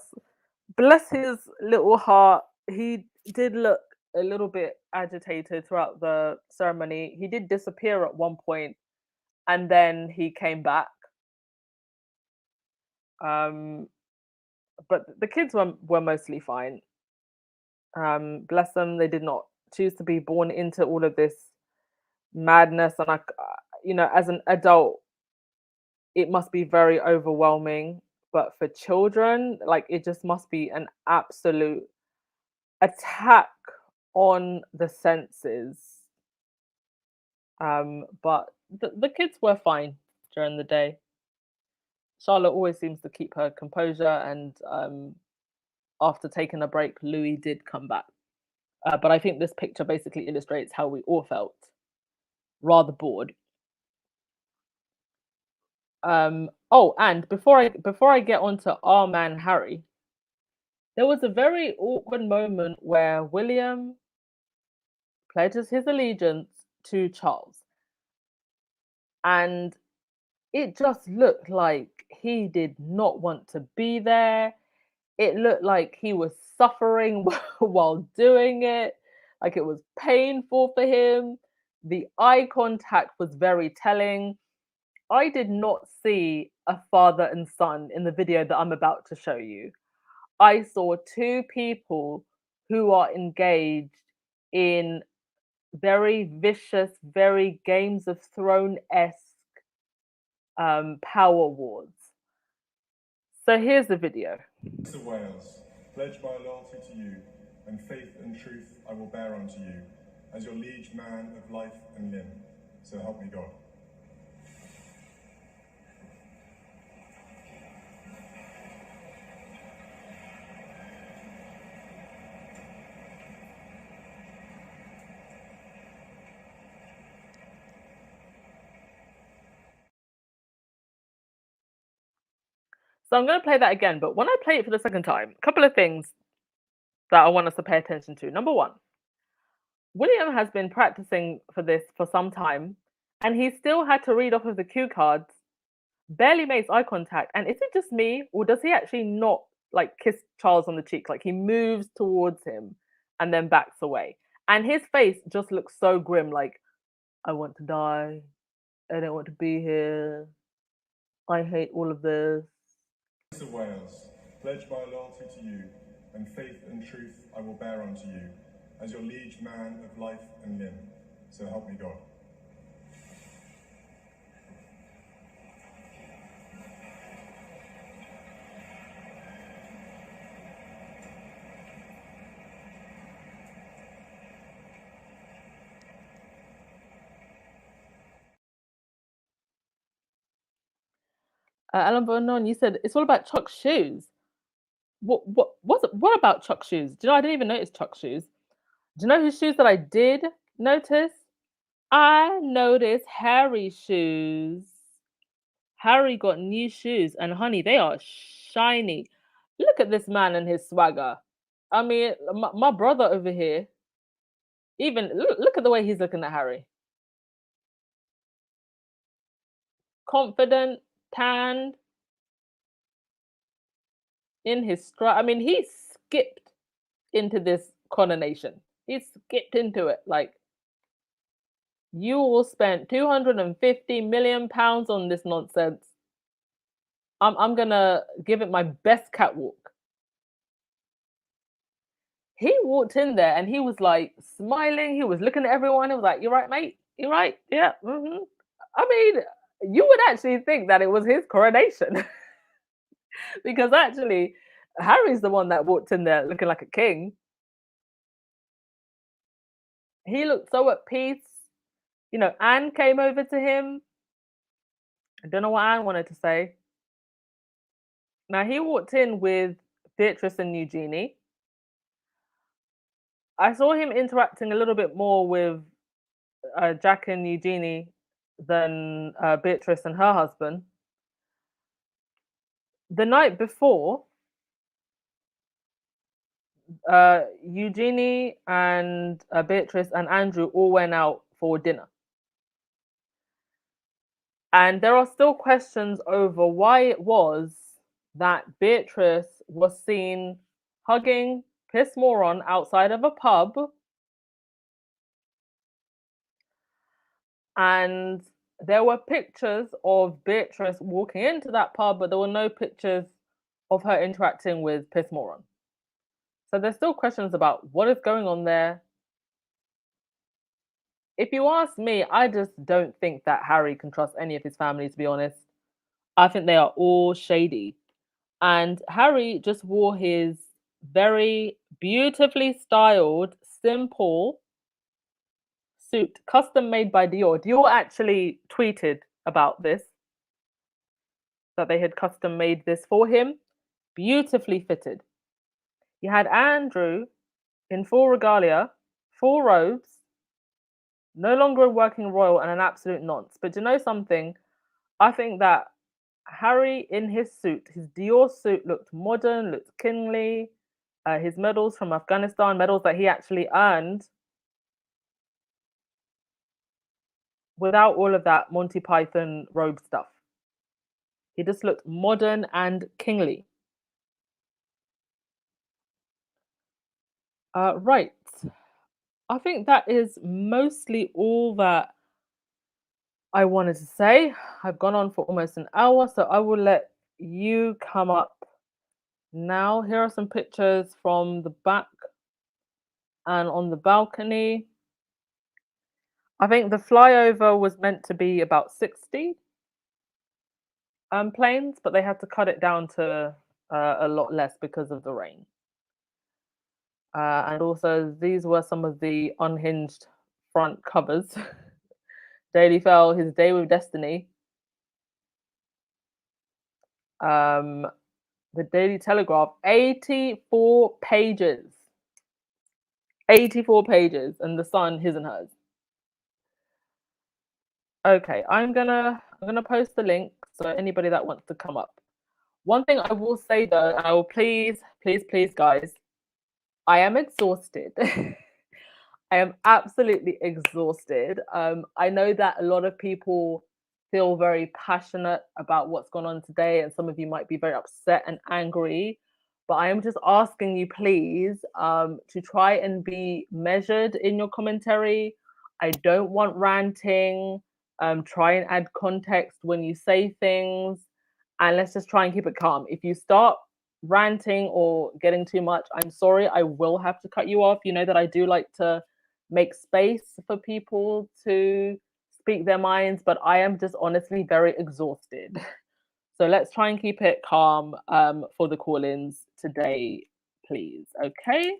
Bless his little heart. He did look a little bit agitated throughout the ceremony. He did disappear at one point, and then he came back. But the kids were mostly fine. Bless them, they did not choose to be born into all of this madness. And as an adult, it must be very overwhelming. But for children, like, it just must be an absolute attack on the senses. But the kids were fine during the day. Charlotte always seems to keep her composure, and after taking a break, Louis did come back. But I think this picture basically illustrates how we all felt, rather bored. And before I get onto our man Harry, there was a very awkward moment where William pledges his allegiance to Charles, and it just looked like he did not want to be there. It looked like he was suffering while doing it, like it was painful for him. The eye contact was very telling. I did not see a father and son in the video that I'm about to show you. I saw two people who are engaged in very vicious, very Games of Thrones-esque power wars. So here's the video. Of Wales, pledge my loyalty to you, and faith and truth I will bear unto you, as your liege man of life and limb. So help me God. So I'm going to play that again, but when I play it for the second time, a couple of things that I want us to pay attention to. Number one, William has been practicing for this for some time, and he still had to read off of the cue cards, barely makes eye contact. And is it just me, or does he actually not like kiss Charles on the cheek? Like he moves towards him and then backs away. And his face just looks so grim, like, I want to die. I don't want to be here. I hate all of this. Of Wales, pledge my loyalty to you, and faith and truth I will bear unto you, as your liege man of life and limb. So help me God. Alan Vernon, you said it's all about Chuck's shoes. What about Chuck's shoes? Do you know I didn't even notice Chuck's shoes. Do you know whose shoes that I did notice? I noticed Harry's shoes. Harry got new shoes, and honey, they are shiny. Look at this man and his swagger. I mean, my brother over here, even look at the way he's looking at Harry. Confident, tanned, in his stride. I mean, he skipped into this coronation. He skipped into it. Like, you all spent £250 million on this nonsense. I'm gonna give it my best catwalk. He walked in there and he was like smiling. He was looking at everyone. He was like, "You right, mate? You right? Yeah." Mm-hmm. I mean, you would actually think that it was his coronation because actually, Harry's the one that walked in there looking like a king. He looked so at peace. You know, Anne came over to him. I don't know what Anne wanted to say. Now, he walked in with Beatrice and Eugenie. I saw him interacting a little bit more with Jack and Eugenie than Beatrice and her husband. The night before, Eugenie and Beatrice and Andrew all went out for dinner. And there are still questions over why it was that Beatrice was seen hugging Piss Moron outside of a pub. And there were pictures of Beatrice walking into that pub, but there were no pictures of her interacting with Piss Moron. So there's still questions about what is going on there. If you ask me, I just don't think that Harry can trust any of his family, to be honest. I think they are all shady. And Harry just wore his very beautifully styled, simple suit, custom made by Dior. Dior actually tweeted about this, that they had custom made this for him, beautifully fitted. You had Andrew in full regalia, full robes, no longer a working royal and an absolute nonce. But you know something? I think that Harry in his suit, his Dior suit, looked modern, looked kingly. His medals from Afghanistan, medals that he actually earned without all of that Monty Python robe stuff. He just looked modern and kingly. Right. I think that is mostly all that I wanted to say. I've gone on for almost an hour, so I will let you come up now. Here are some pictures from the back and on the balcony. I think the flyover was meant to be about 60 planes, but they had to cut it down to a lot less because of the rain. And also, these were some of the unhinged front covers. Daily Fell, His Day with Destiny. Um, the Daily Telegraph, 84 pages. 84 pages, and the Sun, his and hers. Okay, I'm gonna post the link so anybody that wants to come up. One thing I will say though, and I will please, guys, I am exhausted. I am absolutely exhausted. I know that a lot of people feel very passionate about what's gone on today, and some of you might be very upset and angry. But I am just asking you, please, to try and be measured in your commentary. I don't want ranting. Try and add context when you say things, and let's just try and keep it calm. If you start ranting or getting too much, I'm sorry, I will have to cut you off. You know that I do like to make space for people to speak their minds, but I am just honestly very exhausted. So let's try and keep it calm for the call-ins today, please. Okay.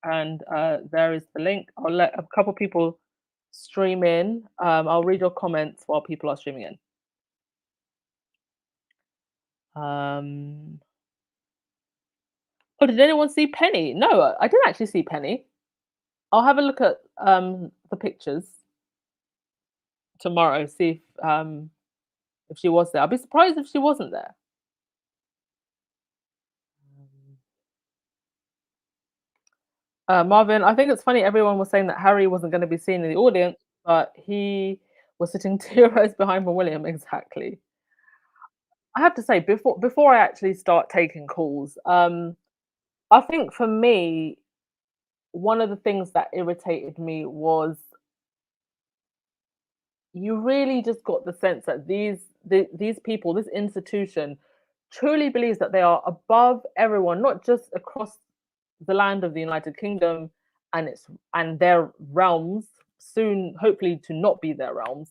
And there is the link. I'll let a couple people stream in. I'll read your comments while people are streaming in. Oh, did anyone see Penny? No, I didn't actually see Penny. I'll have a look at the pictures tomorrow, see if she was there. I'd be surprised if she wasn't there. Marvin, I think it's funny everyone was saying that Harry wasn't going to be seen in the audience, but he was sitting 2 rows behind from William. Exactly. I have to say, before I actually start taking calls, I think for me, one of the things that irritated me was you really just got the sense that these people, this institution, truly believes that they are above everyone, not just across the land of the United Kingdom and their realms, soon hopefully to not be their realms,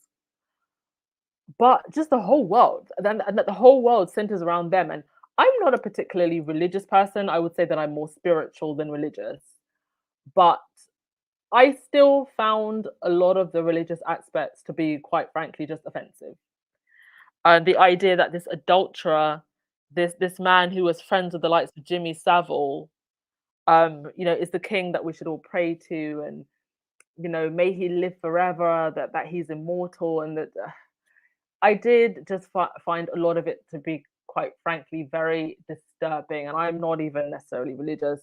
but just the whole world. And that the whole world centers around them. And I'm not a particularly religious person. I would say that I'm more spiritual than religious, but I still found a lot of the religious aspects to be, quite frankly, just offensive. And the idea that this adulterer, this man who was friends with the likes of Jimmy Savile, is the king that we should all pray to, and may he live forever, that he's immortal, and that I did just find a lot of it to be, quite frankly, very disturbing. And I'm not even necessarily religious.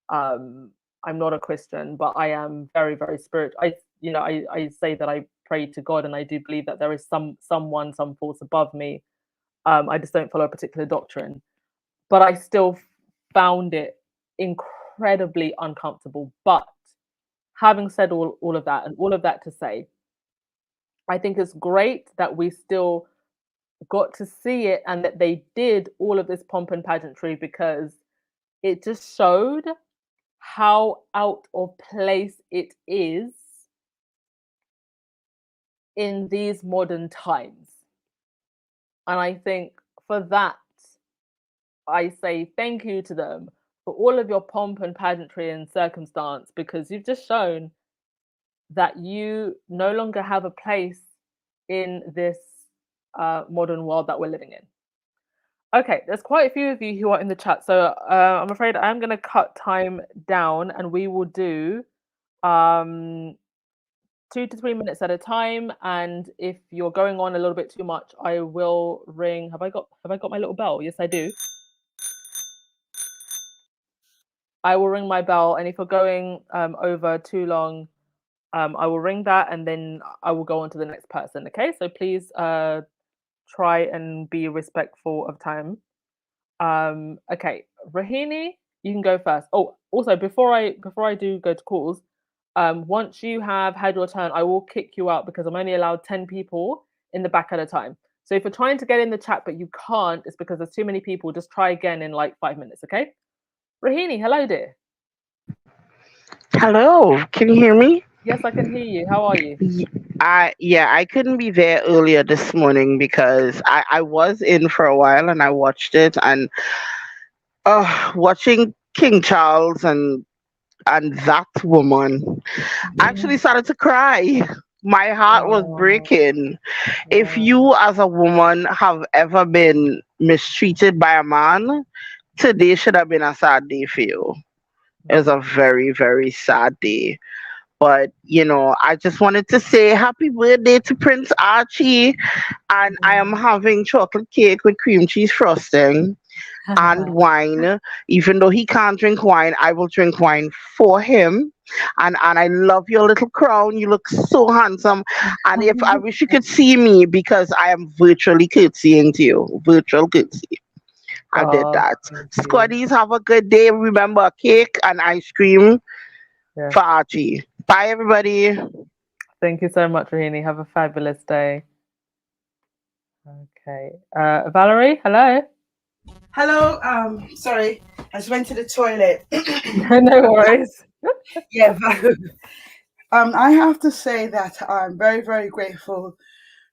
I'm not a Christian, but I am very, very spiritual. I say that I pray to God, and I do believe that there is someone, some force above me. I just don't follow a particular doctrine, but I still found it incredibly uncomfortable. But having said all of that, and all of that to say, I think it's great that we still got to see it, and that they did all of this pomp and pageantry, because it just showed how out of place it is in these modern times. And I think for that, I say thank you to them for all of your pomp and pageantry and circumstance, because you've just shown that you no longer have a place in this modern world that we're living in. Okay, there's quite a few of you who are in the chat, so I'm afraid I'm going to cut time down, and we will do 2 to 3 minutes at a time. And if you're going on a little bit too much, I will ring. Have I got my little bell? Yes, I do. I will ring my bell, and if you're going over too long, I will ring that, and then I will go on to the next person. Okay, so please try and be respectful of time. Okay, Rahini, You can go first. Oh, also before I do go to calls, once you have had your turn, I will kick you out because I'm only allowed 10 people in the back at a time. So if you're trying to get in the chat but you can't, it's because there's too many people. Just try again in like 5 minutes, okay? Rahini, hello, dear. Hello, can you hear me? Yes, I can hear you. How are you? I couldn't be there earlier this morning because I was in for a while and I watched it, and watching King Charles and that woman, I actually started to cry. My heart was Oh, breaking. If yeah. you as a woman have ever been mistreated by a man, today should have been a sad day for you. It was a very, very sad day. But I just wanted to say happy birthday to Prince Archie, and I am having chocolate cake with cream cheese frosting and wine. Even though he can't drink wine, I will drink wine for him. And I love your little crown. You look so handsome. And if I wish you could see me because I am virtually curtsying to you, virtual curtsy. I did Oh, that. thank you. Squaddies, have a good day. Remember, cake and ice cream Yeah. for Archie. Bye, everybody. Thank you so much, Rahini. Have a fabulous day. Okay. Valerie, hello. Hello. Sorry, I just went to the toilet. No worries. Yeah. I have to say that I'm very, very grateful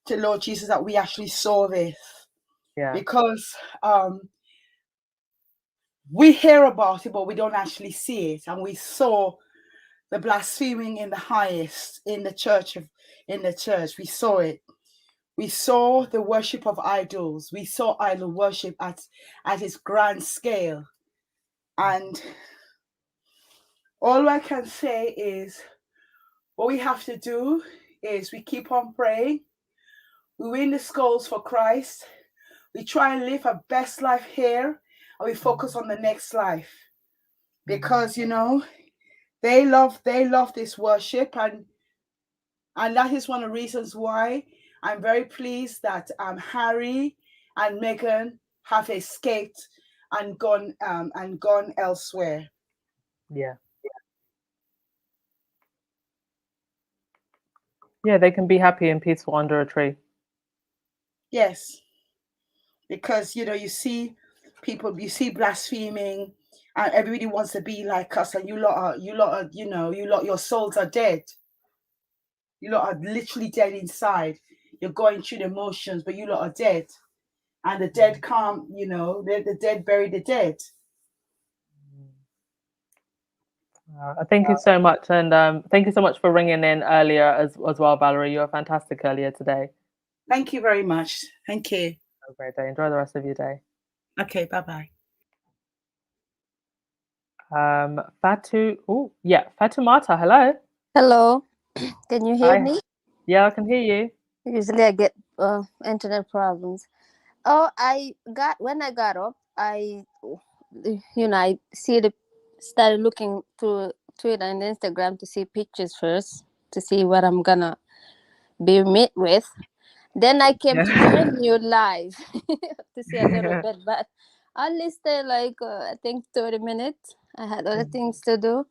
to Lord Jesus that we actually saw this, Yeah. because we hear about it, but we don't actually see it, and we saw the blaspheming in the highest in the church. We saw it. We saw the worship of idols. We saw idol worship at its grand scale. And all I can say is what we have to do is we keep on praying. We win the souls for Christ. We try and live our best life here, and we focus on the next life. Because they love this worship, and that is one of the reasons why I'm very pleased that Harry and Meghan have escaped and gone elsewhere. Yeah. Yeah, they can be happy and peaceful under a tree. Yes, because you see people, blaspheming, and everybody wants to be like us, and you lot, your souls are dead. You lot are literally dead inside. You're going through the motions, but you lot are dead. And the dead can't, the dead bury the dead. Thank you so much, and thank you so much for ringing in earlier as well, Valerie. You were fantastic earlier today. Thank you very much. Thank you. Have a great day. Enjoy the rest of your day. Okay, bye-bye. Fatumata, hello. Hello, can you hear Hi. me? Yeah, I can hear you. Usually I get internet problems. Oh, when I got up, I started looking to Twitter and Instagram to see pictures first, to see what I'm gonna be met with. Then I came to join you live to see a little bit, but I only stayed like I think 30 minutes. I had other things to do.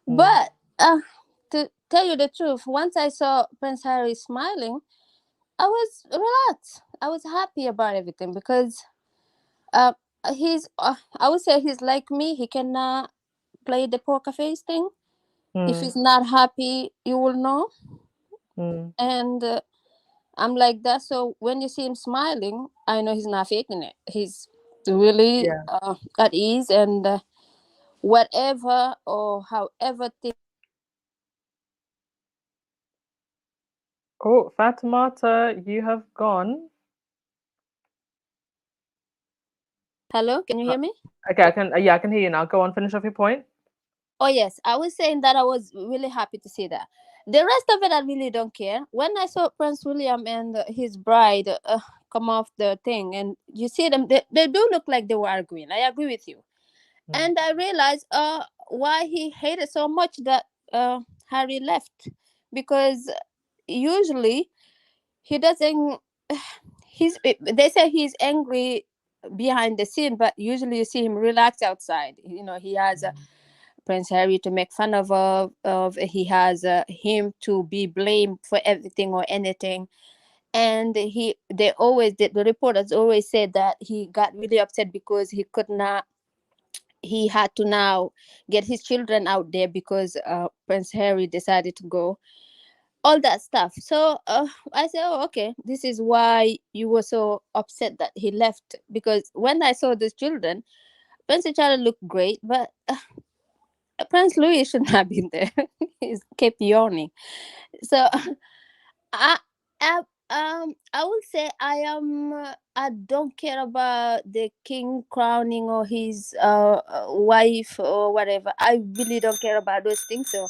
But to tell you the truth, once I saw Prince Harry smiling, I was relaxed. I was happy about everything because uh, I would say he's like me. He can play the poker face thing. If he's not happy, you will know. And I'm like that. So when you see him smiling, I know he's not faking it. He's really at ease, and whatever or however things. Oh, Fatumata, you have gone. Hello, can you hear me? Okay, I can hear you now. Go on, finish off your point. Oh yes, I was saying that I was really happy to see that. The rest of it, I really don't care. When I saw Prince William and his bride come off the thing, and you see them, they do look like they were arguing. I agree with you. And I realized why he hated so much that Harry left, because usually he doesn't. They say he's angry behind the scene, but usually you see him relax outside. He has Prince Harry to make fun of he has him to be blamed for everything or anything. And the reporters always said that he got really upset because he had to now get his children out there because Prince Harry decided to go, all that stuff. So I said, oh, okay, this is why you were so upset that he left. Because when I saw these children, Prince Charles looked great, but Prince Louis shouldn't have been there. He kept yawning. So I, I would say I don't care about the king crowning or his wife or whatever. I really don't care about those things. So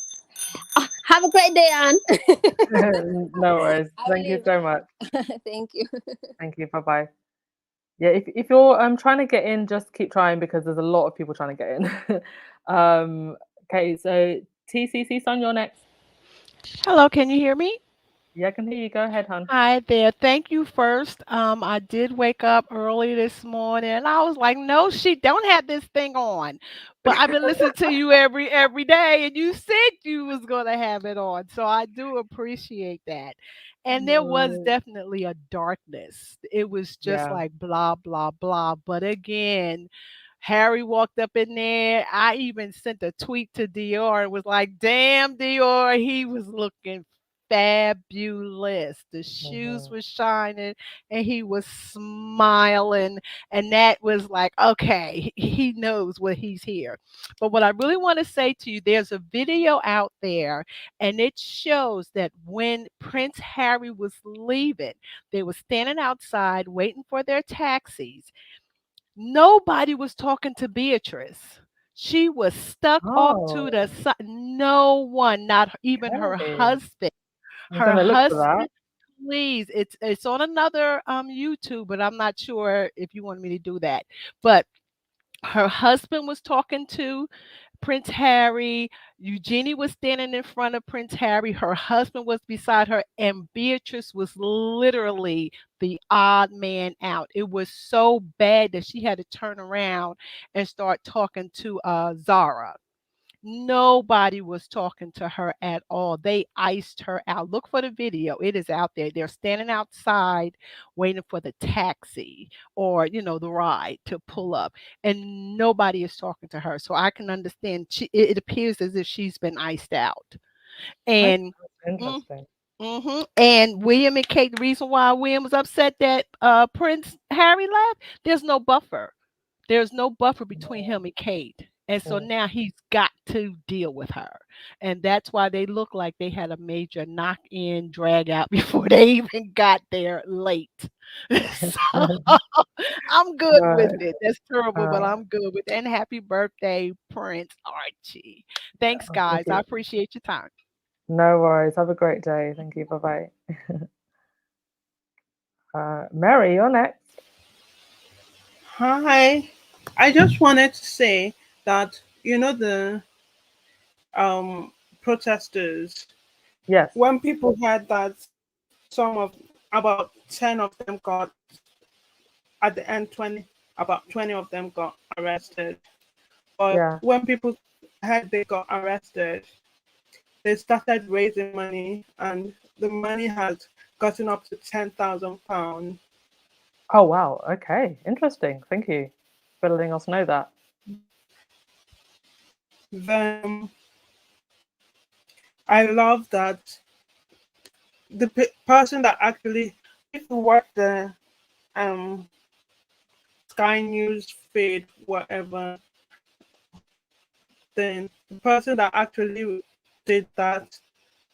have a great day, Anne. No worries. I'll Thank you leave so much. Thank you. Thank you. Bye bye. Yeah, if you're trying to get in, just keep trying because there's a lot of people trying to get in. Okay, so TCC son, you're next. Hello, can you hear me? Yeah, I can hear you. Go ahead, hon. Hi there. Thank you first. I did wake up early this morning and I was like, no, she don't have this thing on. But I've been listening to you every day and you said you was gonna have it on. So I do appreciate that. And there was No. definitely a darkness. It was just Yeah. like blah, blah, blah. But again, Harry walked up in there. I even sent a tweet to Dior and was like, damn, Dior, he was looking fabulous. The shoes Mhm. were shining and he was smiling. And that was like, okay, he knows what he's here. But what I really want to say to you, there's a video out there and it shows that when Prince Harry was leaving, they were standing outside waiting for their taxis. Nobody was talking to Beatrice. She was stuck off to Oh, the side. No one, not even her okay. husband. I'm Her gonna look for that. husband, please. It's on another YouTube, but I'm not sure if you want me to do that. But her husband was talking to Prince Harry. Eugenie was standing in front of Prince Harry. Her husband was beside her, and Beatrice was literally the odd man out. It was so bad that she had to turn around and start talking to Zara. Nobody was talking to her at all. They iced her out. Look for the video. It is out there. They're standing outside waiting for the taxi or, the ride to pull up. And nobody is talking to her. So I can understand. It appears as if she's been iced out. Okay, And that's interesting. and William and Kate, the reason why William was upset that Prince Harry left, there's no buffer. There's no buffer between him and Kate. And so Mm. now he's got to deal with her. And that's why they look like they had a major knock in, drag out before they even got there late. So I'm good with Right. it. That's terrible, but Uh, I'm good with it. And happy birthday, Prince Archie. Thanks, Thank guys. I you. appreciate your time. No worries. Have a great day. Thank you. Bye bye. Mary, you're next. Hi. I just wanted to say that the protesters, Yes. when people heard that about 10 of them got at the end 20 of them got arrested. But Yeah. when people heard they got arrested, they started raising money, and the money has gotten up to £10,000. Oh wow. Okay. Interesting. Thank you for letting us know that. Then I love that the person that actually, if you watch the um Sky News feed, whatever, then the person that actually did that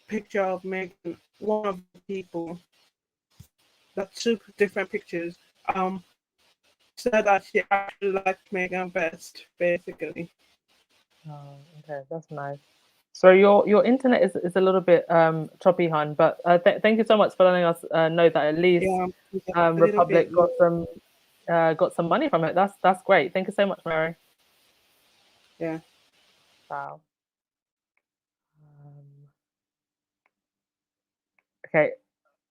picture of Megan, one of the people that took different pictures, said that she actually liked Megan best, basically. Oh, okay. That's nice. So your internet is a little bit choppy, hon. But thank you so much for letting us know that at least Yeah, a little bit. Republic got some money from it. That's great. Thank you so much, Mary. Yeah. Wow. Okay.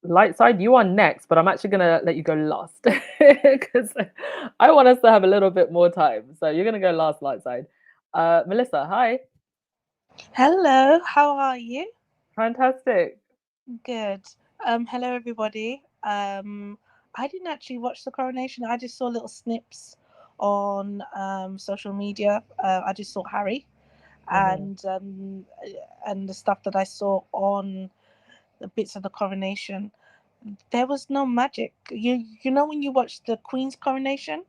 Light side, you are next, but I'm actually gonna let you go last because I want us to have a little bit more time. So you're gonna go last, light side. Melissa, hi. Hello, how are you? Fantastic. Good. Hello everybody. I didn't actually watch the coronation. I just saw little snips on social media. I just saw Harry Mhm. and the stuff that I saw on the bits of the coronation. There was no magic. You know when you watch the Queen's coronation,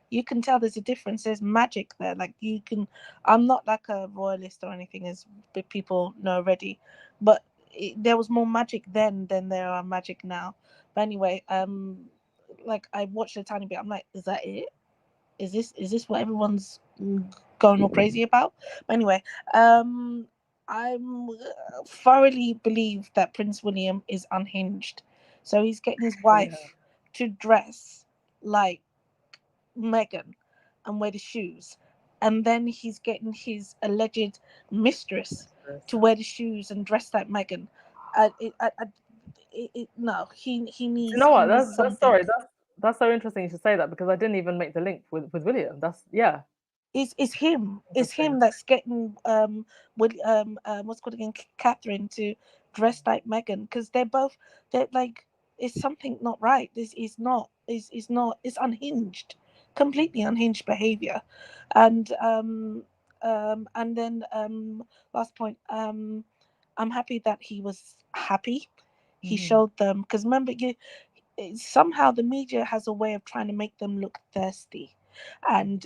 you can tell there's a difference. There's magic there. Like you can. I'm not like a royalist or anything, as people know already, but there was more magic then than there are magic now. But anyway, like I watched a tiny bit. I'm like, is that it? Is this what everyone's going all crazy about? But anyway, I'm thoroughly believe that Prince William is unhinged, so he's getting his Yeah. wife to dress like Meghan and wear the shoes, and then he's getting his alleged mistress to wear the shoes and dress like Meghan. No, he Do you needs know he what? needs That's something. sorry. That's so interesting you should say that because I didn't even make the link with William. That's yeah, It's him. It's interesting. him that's getting with what's called again, Catherine to dress like Meghan, because they're like, it's something not right. This is not is not it's unhinged, completely unhinged behavior, and then last point, I'm happy that he was happy. He Mhm. showed them, because remember, somehow the media has a way of trying to make them look thirsty, and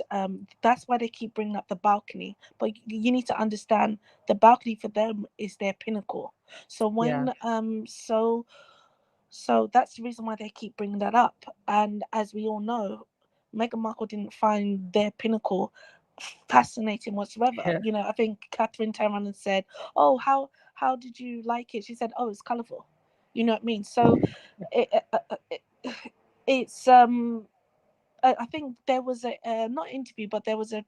that's why they keep bringing up the balcony. But you need to understand, the balcony for them is their pinnacle. So Yeah. when so that's the reason why they keep bringing that up. And as we all know, Meghan Markle didn't find their pinnacle fascinating whatsoever. Yeah. I think Catherine turned around and said, "Oh, how did you like it?" She said, "Oh, it's colourful." You know what I mean? So it, it's I think there was a not interview, but there was a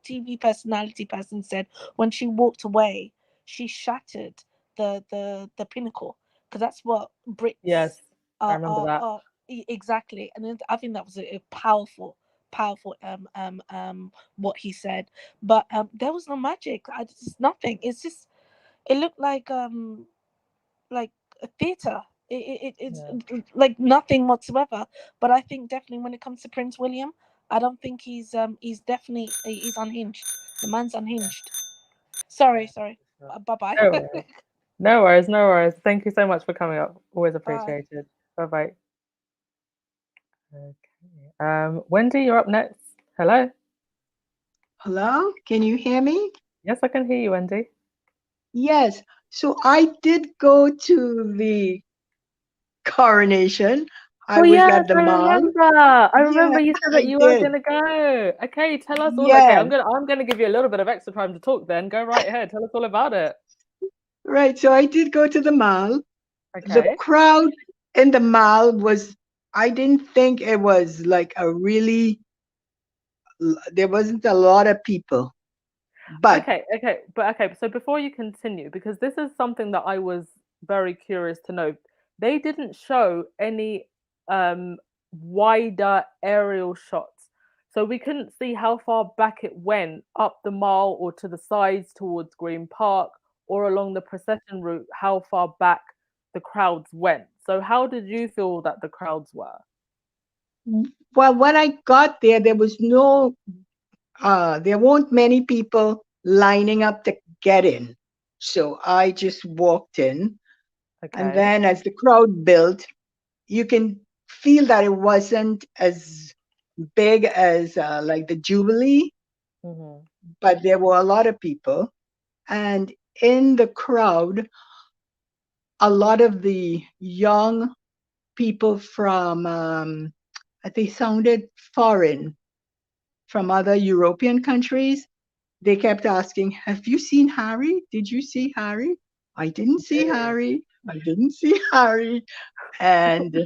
TV personality person said when she walked away, she shattered the pinnacle, because that's what Brits Yes, I remember that. are exactly. And then I think that was a powerful what he said. But there was no magic. Just nothing. It's just, it looked like a theater. It's Yeah. like nothing whatsoever. But I think definitely when it comes to Prince William, I don't think he's definitely, he's unhinged. The man's unhinged. Sorry, sorry. Yeah. Bye bye. No worries. No worries. No worries. Thank you so much for coming up. Always Bye. appreciated. Bye bye. Okay. Wendy, you're up next. Hello. Hello, can you hear me? Yes, I can hear you, Wendy. Yes. So I did go to the coronation. I Oh was yes, at the I mall. remember. I remember Yeah, you said that I you were did. gonna go. Okay, tell us all. Okay, Yes. I'm gonna give you a little bit of extra time to talk. Then go right ahead. Tell us all about it. Right. So I did go to the mall. The Okay. crowd in the mall was, I didn't think it was like a really, there wasn't a lot of people. But Okay. So before you continue, because this is something that I was very curious to know, they didn't show any um wider aerial shots. So we couldn't see how far back it went up the mall or to the sides towards Green Park or along the procession route, how far back the crowds went. So how did you feel that the crowds were? well, when I got there, there weren't many people lining up to get in. So I just walked in. And Okay. then as the crowd built, you can feel that it wasn't as big as like the Jubilee, Hmm. but there were a lot of people. And in the crowd, a lot of the young people from, they sounded foreign, from other European countries. They kept asking, "Have you seen Harry? Did you see Harry? I didn't see Harry. I didn't see Harry." And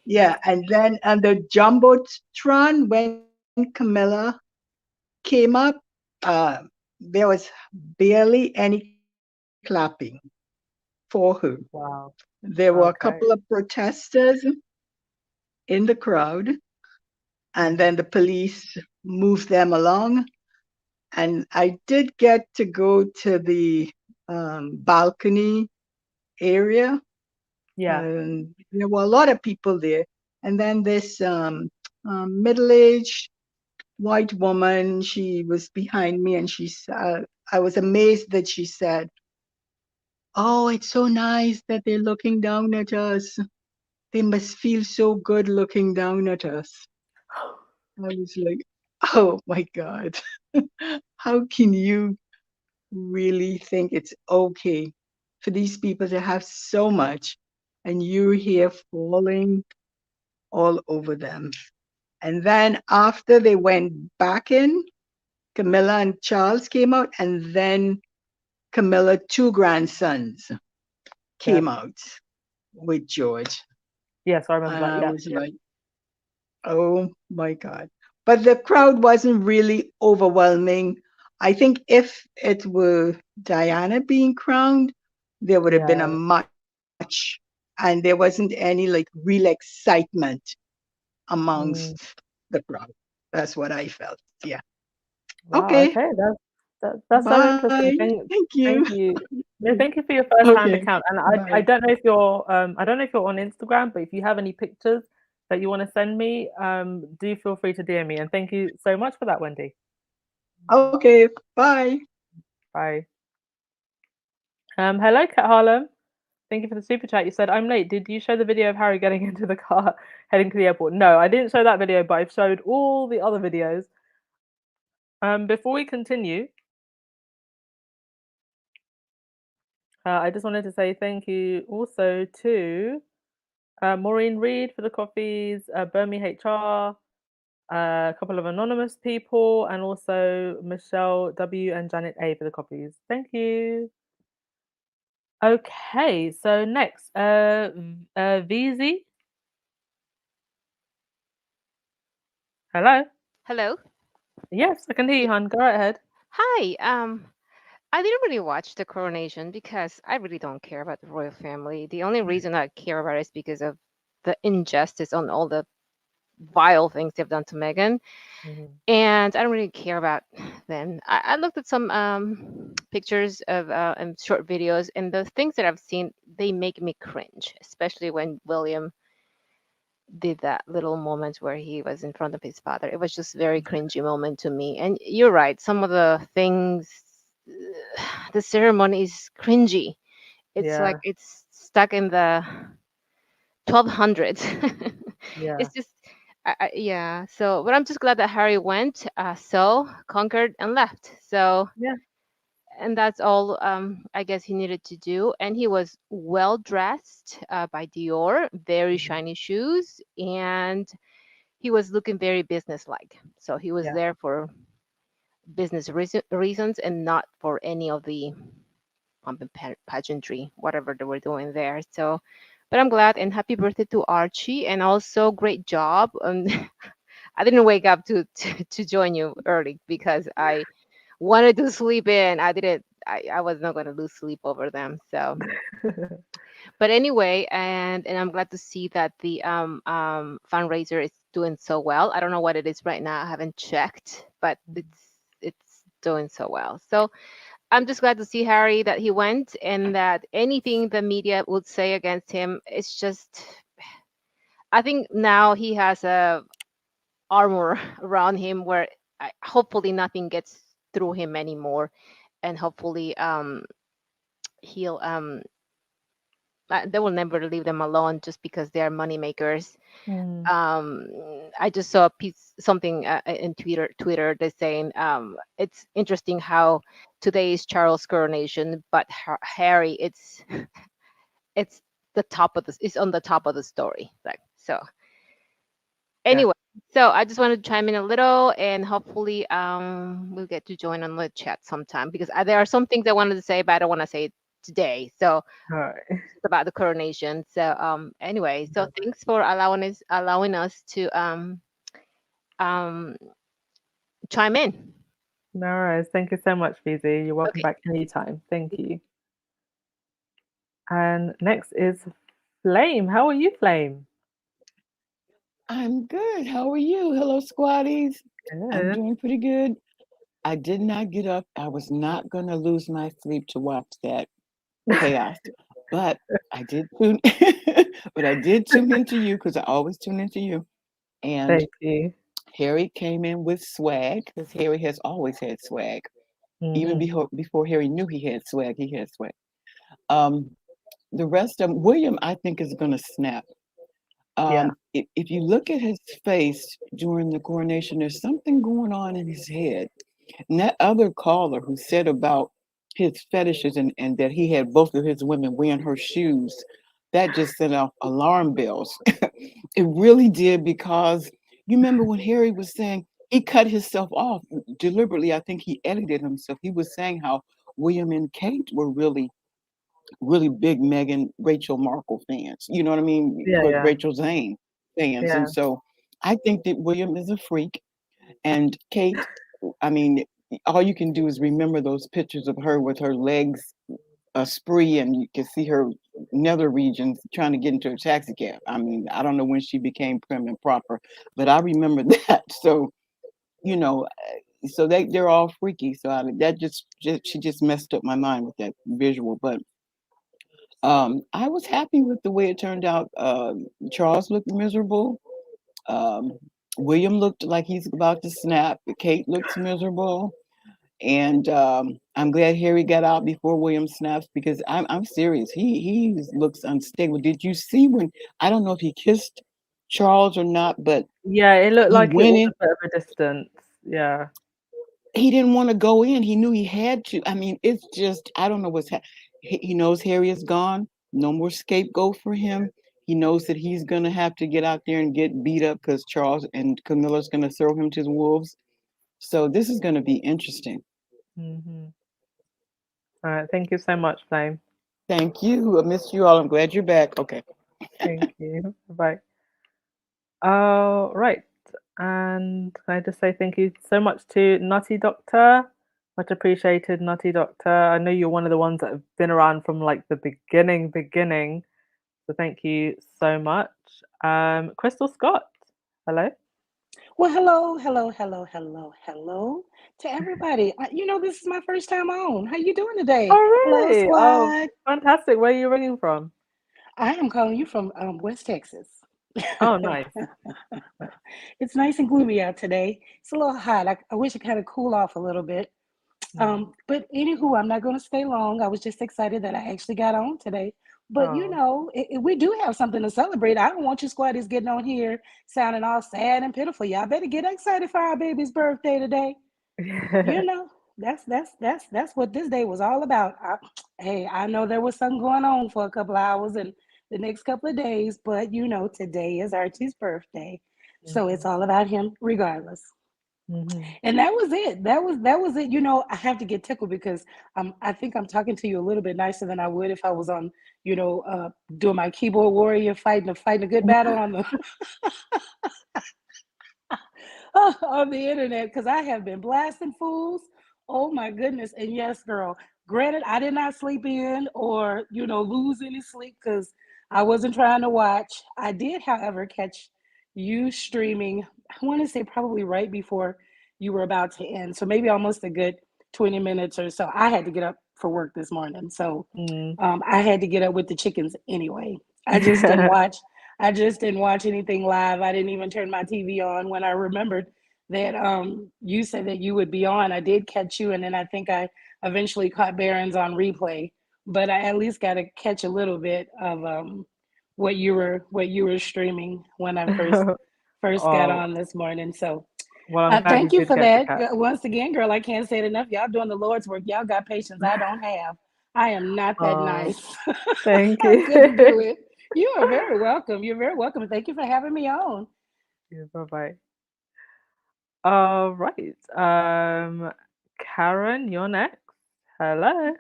yeah, and then on the Jumbotron, when Camilla came up, uh, there was barely any clapping for her. Wow. There were a Okay. couple of protesters in the crowd, and then the police moved them along. And I did get to go to the balcony area. Yeah. And there were a lot of people there. And then this middle-aged white woman, she was behind me, and I was amazed that she said, "Oh, it's so nice that they're looking down at us. They must feel so good looking down at us." I was like, oh my God, how can you really think it's okay for these people to have so much and you're here falling all over them? And then after they went back in, Camilla and Charles came out, and then Camilla, two grandsons came out with George. Yes, I remember And that. I Yeah. was like, oh my God. But the crowd wasn't really overwhelming. I think if it were Diana being crowned, there would have been a Yeah. much, and there wasn't any like real excitement amongst the crowd. That's what I felt. Yeah. Wow. Okay. Okay. That's so interesting. Bye. Thank you. Thank you. No, thank you for your first-hand Okay. account. And I Bye. don't know if you're I don't know if you're on Instagram, but if you have any pictures that you want to send me, do feel free to DM me. And thank you so much for that, Wendy. Okay. Bye. Bye. Hello, Kat Harlem. Thank you for the super chat. You said, I'm late. Did you show the video of Harry getting into the car heading to the airport? No, I didn't show that video, but I've showed all the other videos. Before we continue, I just wanted to say thank you also to Maureen Reed for the coffees, Burmy HR, a couple of anonymous people, and also Michelle W and Janet A for the copies. Thank you. Okay, so next, VZ. Hello. Hello. Yes, I can hear you, hon. Go right ahead. Hi. I didn't really watch the coronation because I really don't care about the royal family. The only reason I care about it is because of the injustice on all the vile things they've done to Meghan. And I don't really care about them. I looked at some pictures of and short videos, and the things that I've seen, they make me cringe, especially when William did that little moment where he was in front of his father. It was just very cringy moment to me. And you're right, some of the things, the ceremony is cringy. It's like Yeah. it's stuck in the 1200s. Yeah. It's just, yeah. So, but I'm just glad that Harry went, conquered, and left. So, Yeah. and that's all I guess he needed to do. And he was well dressed by Dior, very shiny shoes, and he was looking very businesslike. So he was Yeah. there for business reasons and not for any of the pomp and pageantry, whatever they were doing there. So, but I'm glad, and happy birthday to Archie, and also great job. I didn't wake up to join you early because I wanted to sleep in. I didn't. I was not going to lose sleep over them. So, but anyway, and I'm glad to see that the fundraiser is doing so well. I don't know what it is right now. I haven't checked, but it's doing so well. So I'm just glad to see Harry that he went, and that anything the media would say against him, it's just, I think now he has a armor around him where hopefully nothing gets through him anymore, and hopefully he'll they will never leave them alone just because they are money makers. I just saw a piece, something in Twitter that's saying it's interesting how today is Charles' coronation, but Harry, it's the top of it's on the top of the story. Like, so anyway, so I just wanted to chime in a little, and hopefully we'll get to join on the chat sometime, because there are some things I wanted to say, but I don't want to say it today. So All right. it's about the coronation. So anyway, so thanks for allowing us to chime in. No worries. Thank you so much, VZ. You're welcome Okay. back anytime. Thank you. And next is Flame, how are you, Flame? I'm good. How are you? Hello, squaddies. I'm Good. doing pretty good. I did not get up. I was not going to lose my sleep to watch that chaos, but I did tune. But I did tune into you because I always tune into you. And Thank you. Harry came in with swag because Harry has always had swag. Even Hmm. before Harry knew he had swag, he had swag. Um, the rest of William, I think, is going to snap. Yeah. If you look at his face during the coronation, there's something going on in his head. And that other caller who said about his fetishes and that he had both of his women wearing her shoes, that just set off alarm bells. It really did because you remember when Harry was saying he cut himself off deliberately. I think he edited himself. He was saying how William and Kate were really big Meghan Rachel Markle fans. You know what I mean? Yeah, yeah. Rachel Zane fans. Yeah. And so I think that William is a freak. And Kate, I mean, all you can do is remember those pictures of her with her legs a spree and you can see her nether regions trying to get into a taxi cab. I mean, I don't know when she became prim and proper, but I remember that. So, you know, so they're all freaky. So that just she just messed up my mind with that visual. But I was happy with the way it turned out. Charles looked miserable. Um, William looked like he's about to snap. Kate looks miserable. And I'm glad Harry got out before William snaps because I'm serious. He looks unstable. Did you see when I don't know if he kissed Charles or not, but Yeah, it looked he like it went was in. a bit of a distance. Yeah. He didn't want to go in. He knew he had to. I mean, it's just I don't know what's happening. He knows Harry is gone. No more scapegoat for him. He knows that he's gonna have to get out there and get beat up because Charles and Camilla's gonna throw him to the wolves. So this is gonna be interesting. Hmm. All right. Thank you so much, Flame. Thank you. I missed you all. I'm glad you're back. Okay. Thank you. Bye. Right. And can I just say thank you so much to Nutty Doctor? Much appreciated, Nutty Doctor. I know you're one of the ones that have been around from like the beginning. So thank you so much. Crystal Scott, hello. Well, hello to everybody. This is my first time on. How you doing today? Oh, Hello, really? Oh, squad. fantastic. Where are you ringing from? I am calling you from West Texas. Oh, nice. It's nice and gloomy out today. It's a little hot. I wish it kind of cool off a little bit. But anywho, I'm not going to stay long. I was just excited that I actually got on today. But Oh. we do have something to celebrate. I don't want you squaddies getting on here sounding all sad and pitiful. Y'all better get excited for our baby's birthday today. You know, that's what this day was all about. Hey, I know there was something going on for a couple hours and the next couple of days, but today is Archie's birthday, so it's all about him regardless. Mm-hmm. And that was it. That was it. I have to get tickled because I think I'm talking to you a little bit nicer than I would if I was on, doing my keyboard warrior fighting a good battle on the on the internet because I have been blasting fools. Oh my goodness. And yes, girl, granted, I did not sleep in or, lose any sleep because I wasn't trying to watch. I did, however, catch you streaming, I want to say probably right before you were about to end. So maybe almost a good 20 minutes or so. I had to get up for work this morning. So I had to get up with the chickens anyway. I just didn't watch. I just didn't watch anything live. I didn't even turn my TV on when I remembered that you said that you would be on. I did catch you, and then I think I eventually caught Barron's on replay. But I at least got to catch a little bit of what you were streaming when I first got Oh, on this morning. So well, I'm glad you thank you did for get to that. catch. Once again, girl, I can't say it enough. Y'all doing the Lord's work. Y'all got patience I don't have. I am not that Oh, nice. thank I you. couldn't do it. You are very welcome. You're very welcome. Thank you for having me on. Yeah, bye-bye. All right. Karen, you're next. Hello.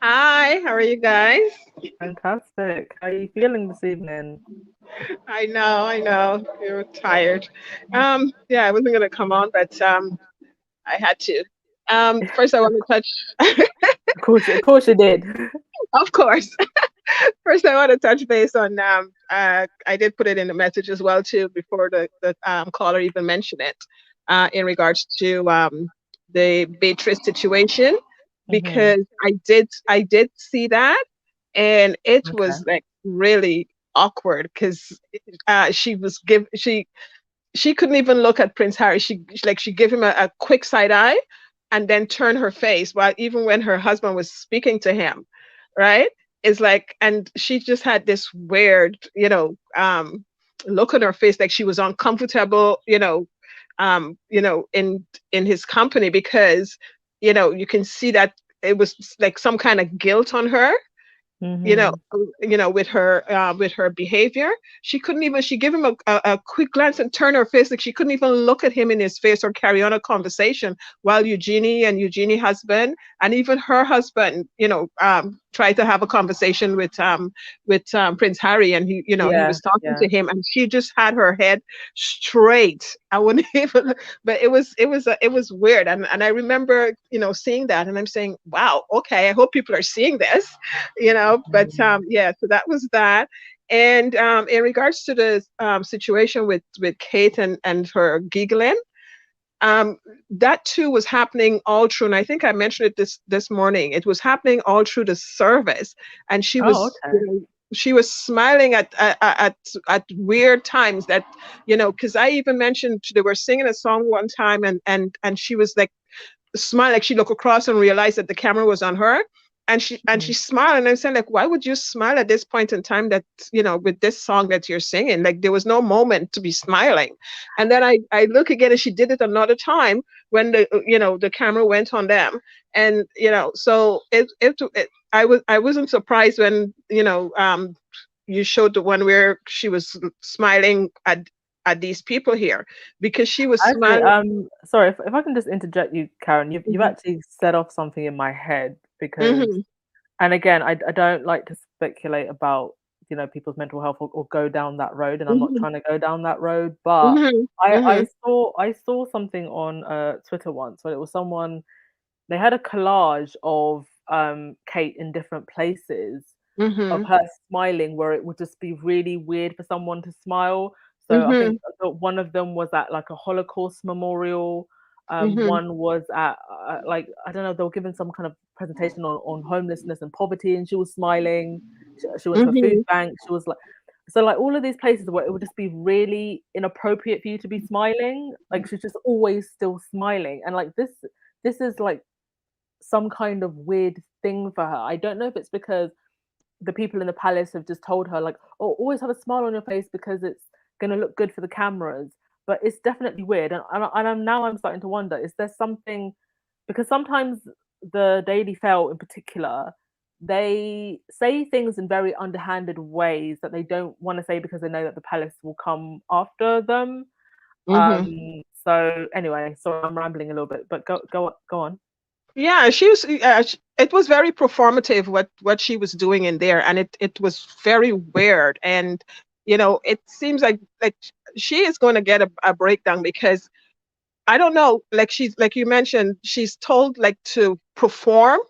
Hi, how are you guys? Fantastic. How are you feeling this evening? I know. You're tired. Yeah, I wasn't gonna come on, but I had to. First I want to touch Of course you did. of course. First, I want to touch base on. I did put it in the message as well too before the caller even mentioned it, in regards to the Beatrice situation, Mm-hmm. because I did see that, and it Okay. was like really awkward because she couldn't even look at Prince Harry. She gave him a quick side eye and then turned her face, while even when her husband was speaking to him, right? It's like, and she just had this weird, look on her face, like she was uncomfortable, in his company, because, you can see that it was like some kind of guilt on her, you know Mm-hmm. with her behavior. She gave him a quick glance and turned her face, like she couldn't even look at him in his face or carry on a conversation, while Eugenie husband and even her husband, tried to have a conversation with Prince Harry, and he Yeah. was talking Yeah. to him, and she just had her head straight. I wouldn't even, but it was weird, and I remember seeing that, and I'm saying, wow, okay, I hope people are seeing this, but Mm. yeah, so that was that. And in regards to the situation with Kate and her giggling, um, that too was happening all through, and I think I mentioned it this morning. It was happening all through the service, and she Oh, was, okay. she was smiling at weird times, that, because I even mentioned they were singing a song one time, and she was like smile, like she looked across and realized that the camera was on her, and she smiled, and I'm saying, like, why would you smile at this point in time, that with this song that you're singing? Like, there was no moment to be smiling. And then I look again, and she did it another time when the camera went on them, and so I wasn't surprised when you showed the one where she was smiling at these people here, because she was Actually, smiling. sorry, if I can just interject you, Karen, you've Hmm. actually set off something in my head because, Hmm. and again, I don't like to speculate about, people's mental health, or go down that road, and I'm not Hmm. trying to go down that road, but Hmm. I Hmm. I saw something on Twitter once where it was someone, they had a collage of Kate in different places of Hmm. her smiling, where it would just be really weird for someone to smile. So I think Hmm. one of them was at like a Holocaust memorial. Hmm. One was at like, I don't know, they were giving some kind of presentation on homelessness and poverty, and she was smiling. She went to a food Hmm. bank. She was like, so like all of these places where it would just be really inappropriate for you to be smiling. Like she's just always still smiling, and like this is like some kind of weird thing for her. I don't know if it's because the people in the palace have just told her, like, oh, always have a smile on your face because it's going to look good for the cameras. But it's definitely weird, and I'm starting to wonder: is there something? Because sometimes the Daily Fail, in particular, they say things in very underhanded ways that they don't want to say because they know that the palace will come after them. Hmm. So anyway, sorry, I'm rambling a little bit, but go on. Yeah, she was. It was very performative what she was doing in there, and it was very weird. And it seems like she is going to get a breakdown, because I don't know, like she's, like you mentioned, she's told like to perform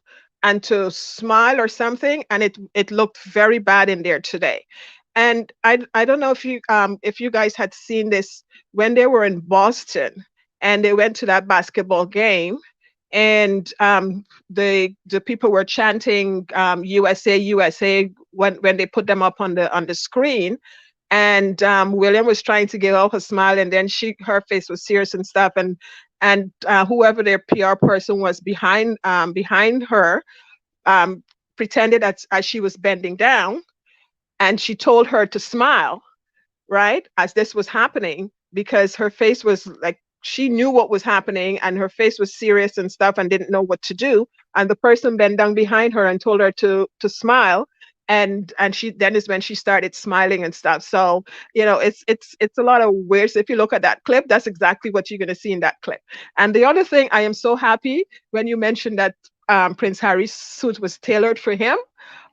and to smile or something, and it looked very bad in there today. And I don't know if you guys had seen this when they were in Boston and they went to that basketball game, and the people were chanting USA USA when they put them up on the screen, and William was trying to give off a smile, and then her face was serious and stuff, and whoever their PR person was behind her, um, pretended as she was bending down, and she told her to smile, right, as this was happening, because her face was like, she knew what was happening, and her face was serious and stuff, and didn't know what to do. And the person bent down behind her and told her to smile, and she then is when she started smiling and stuff. So it's a lot of weird. So if you look at that clip, that's exactly what you're going to see in that clip. And the other thing, I am so happy when you mentioned that Prince Harry's suit was tailored for him.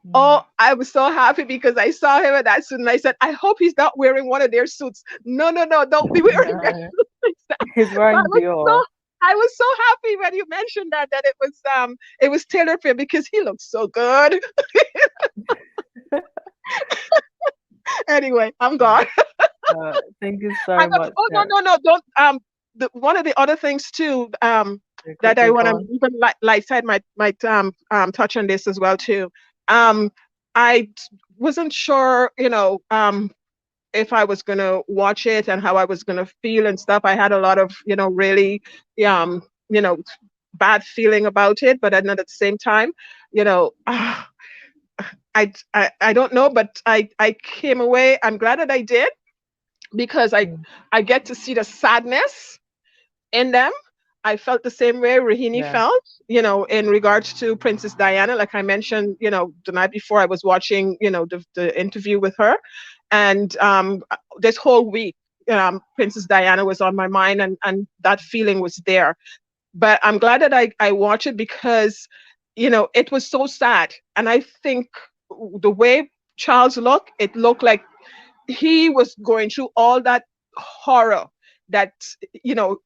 Mm. Oh, I was so happy because I saw him in that suit, and I said, I hope he's not wearing one of their suits. No, no, no, don't be wearing their No, suits like that. he's So wearing Dior. I was so happy when you mentioned that it was tailored for him, because he looks so good. Anyway, I'm gone. Thank you so much, Oh no, Karen. no, no, don't. One of the other things too, Yeah, that I quickly want go to on. even like said might touch on this as well too. Um, I wasn't sure, if I was gonna watch it and how I was gonna feel and stuff. I had a lot of, really, um, you know, bad feeling about it, but then at the same time, you know, I don't know, but I came away. I'm glad that I did because Mm. I get to see the sadness in them. I felt the same way Rahini Yeah. felt, in regards to Princess Diana. Like I mentioned, the night before I was watching, the interview with her. And this whole week, Princess Diana was on my mind, and that feeling was there. But I'm glad that I watched it because, it was so sad. And I think the way Charles looked, it looked like he was going through all that horror that, you know,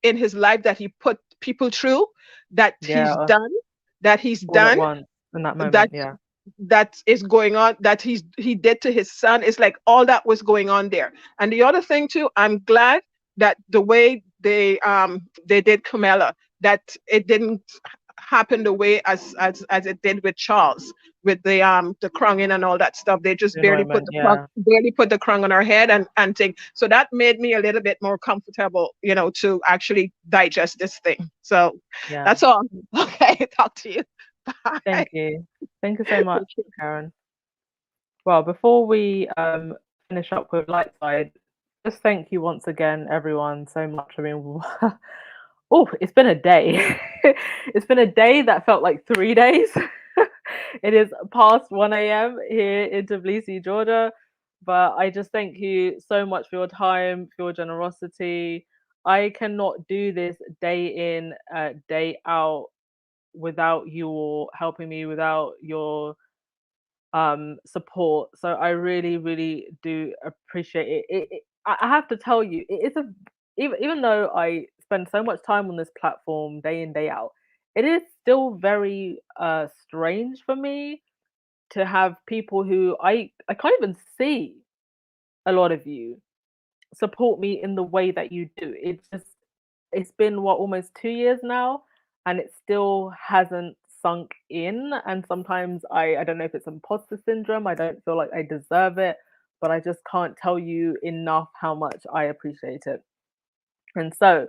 in his life that he put people through, that Yeah. he's All at done, once in that that moment. Yeah. that is going on, that he did to his son. It's like all that was going on there. And the other thing too, I'm glad that the way they did Camilla, that it didn't happen the way as it did with Charles, with the crowning and all that stuff. They just The anointment. Yeah. barely put the crown on her head and thing. So that made me a little bit more comfortable, to actually digest this thing. So Yeah. that's all. Okay, talk to you. Bye. Thank you. Thank you so much, Karen. Well, before we finish up with light side, just thank you once again, everyone, so much. I mean, oh, it's been a day. It's been a day that felt like 3 days. It is past 1 a.m. here in Tbilisi, Georgia. But I just thank you so much for your time, for your generosity. I cannot do this day in, day out without you all helping me, without your support. So I really, really do appreciate it. I have to tell you, it is even though I spend so much time on this platform day in day out, it is still very strange for me to have people who I can't even see a lot of you support me in the way that you do. It's been what, almost 2 years now, and it still hasn't sunk in. And sometimes I don't know if it's imposter syndrome. I don't feel like I deserve it, but I just can't tell you enough how much I appreciate it. And so,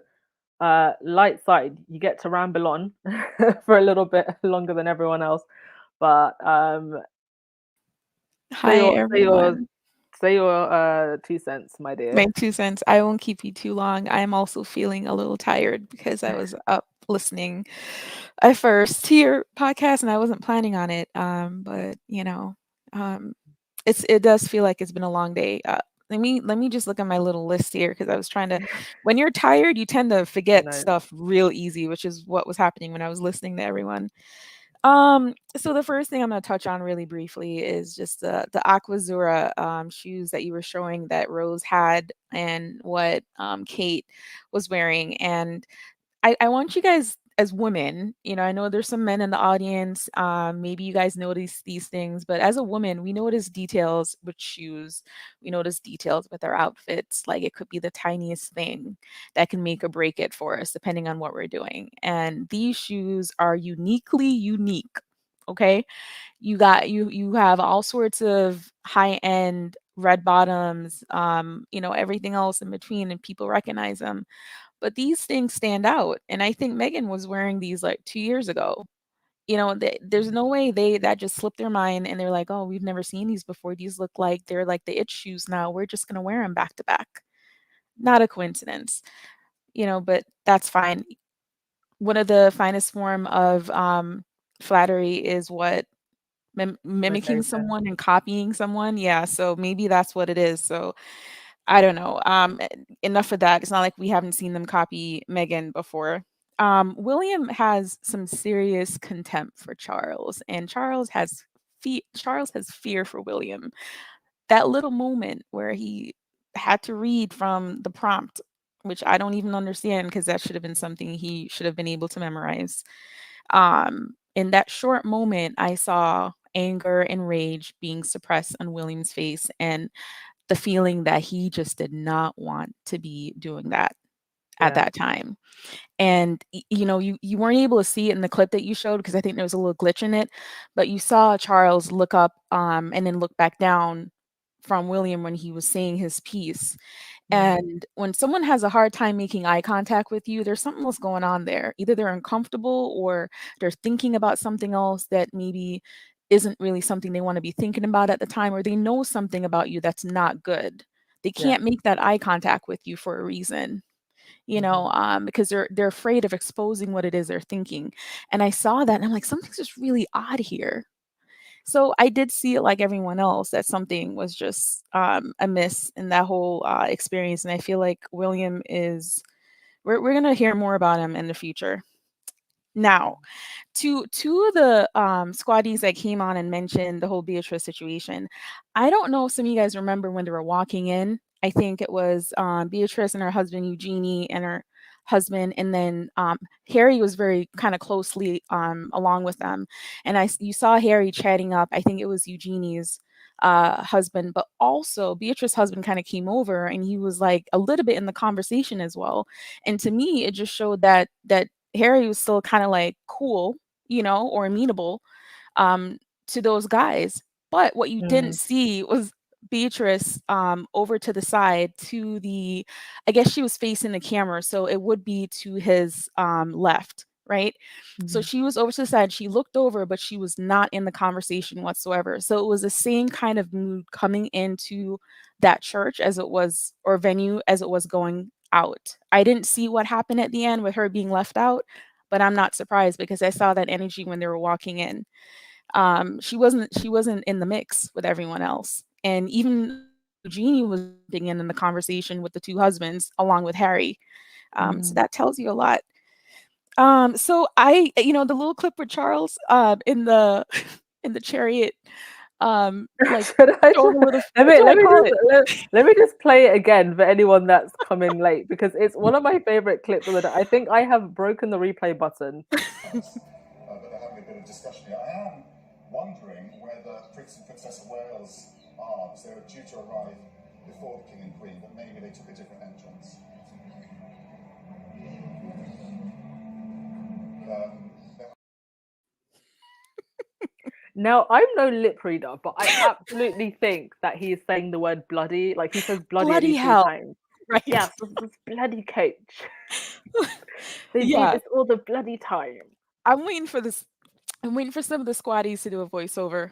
light side, you get to ramble on for a little bit longer than everyone else, but say Hi, your say your everyone. say your 2 cents, my My dear. 2 cents. I won't keep you too long. I'm also feeling a little tired because I was up listening at first to your podcast and I wasn't planning on it. But um, it does feel like it's been a long day. Let me just look at my little list here because I was trying to. When you're tired, you tend to I forget know. stuff real easy, which is what was happening when I was listening to everyone. So the first thing I'm gonna touch on really briefly is just the Aquazura shoes that you were showing that Rose had and what Kate was wearing. And I want you guys as women, I know there's some men in the audience. Maybe you guys notice these things, but as a woman, we notice details with shoes. We notice details with our outfits. Like it could be the tiniest thing that can make or break it for us, depending on what we're doing. And these shoes are uniquely unique. Okay, you have all sorts of high end red bottoms, everything else in between, and people recognize them, but these things stand out. And I think Megan was wearing these like 2 years ago. There's no way that just slipped their mind and they're like, oh, we've never seen these before. These look like they're like the it shoes now. We're just going to wear them back to back. Not a coincidence, but that's fine. One of the finest form of flattery is what mimicking Imitation. someone and copying someone. Yeah, so maybe that's what it is. So I don't know. Enough of that. It's not like we haven't seen them copy Megan before. William has some serious contempt for Charles, and Charles has fear for William. That little moment where he had to read from the prompt, which I don't even understand because that should have been something he should have been able to memorize. In that short moment, I saw anger and rage being suppressed on William's face, and the feeling that he just did not want to be doing that at Yeah. that time. And you weren't able to see it in the clip that you showed because I think there was a little glitch in it, but you saw Charles look up and then look back down from William when he was saying his piece. And when someone has a hard time making eye contact with you, there's something else going on there. Either they're uncomfortable or they're thinking about something else that maybe isn't really something they want to be thinking about at the time, or they know something about you that's not good. They Yeah. can't make that eye contact with you for a reason, because they're afraid of exposing what it is they're thinking. And I saw that and I'm like, something's just really odd here. So I did see it like everyone else that something was just amiss in that whole experience. And I feel like William we're going to hear more about him in the future. Now, two of the squaddies that came on and mentioned the whole Beatrice situation. I don't know if some of you guys remember when they were walking in. I think it was Beatrice and her husband Eugenie and her husband, and then Harry was very kind of closely along with them. And you saw Harry chatting up. I think it was Eugenie's husband, but also Beatrice's husband kind of came over and he was like a little bit in the conversation as well. And to me, it just showed that Harry was still kind of like cool, or amenable to those guys. But what you didn't see was Beatrice over to the side to I guess she was facing the camera, so it would be to his left, right? So she was over to the side. She looked over, but she was not in the conversation whatsoever. So it was the same kind of mood coming into that church as it was, or venue as it was going out. I didn't see what happened at the end with her being left out, but I'm not surprised because I saw that energy when they were walking in. She wasn't in the mix with everyone else, and even Eugenie was being in the conversation with the two husbands along with Harry. So that tells you a lot. So the little clip with Charles in the in the chariot, like Should I showing a little. let That's me what I let me call just it. let me just play it again for anyone that's coming late because it's one of my favorite clips of the day. I think I have broken the replay button. But they're having a bit of discussion here. I am wondering where the Prince and Princess of Wales are, because they were due to arrive before the King and Queen, but maybe they took a different entrance. Now, I'm no lip reader, but I absolutely think that he is saying the word bloody. Like he says bloody at Bloody least 3 hell. times. Right. Yeah, this bloody coach. They do Yeah. this all the bloody time. I'm waiting for this. I'm waiting for some of the squaddies to do a voiceover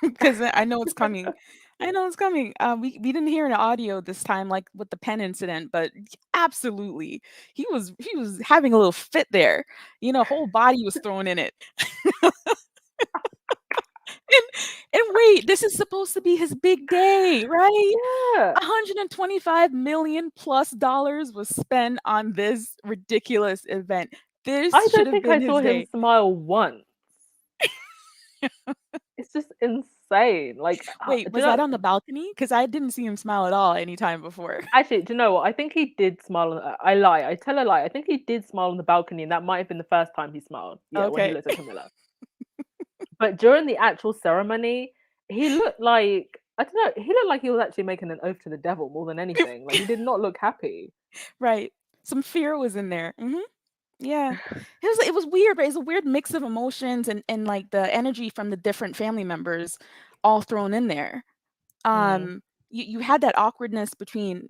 because I know it's coming. I know it's coming. We didn't hear an audio this time, like with the pen incident, but absolutely, he was having a little fit there. Whole body was thrown in it. And wait, this is supposed to be his big day, right? Yeah. $125 million plus was spent on this ridiculous event. This I should don't have think I been saw his him day. smile once. It's just insane. Like, Wait, do was you that know? on the balcony? Because I didn't see him smile at all anytime before. Actually, do you know what? I think he did smile. I lie. I tell a lie. I think he did smile on the balcony, and that might have been the first time he smiled. Yeah, when he Okay. looked at Camilla. But during the actual ceremony, he looked like I don't know. He looked like he was actually making an oath to the devil more than anything. Like he did not look happy. Right. Some fear was in there. Yeah. It was weird, but it's a weird mix of emotions and like the energy from the different family members all thrown in there. You had that awkwardness between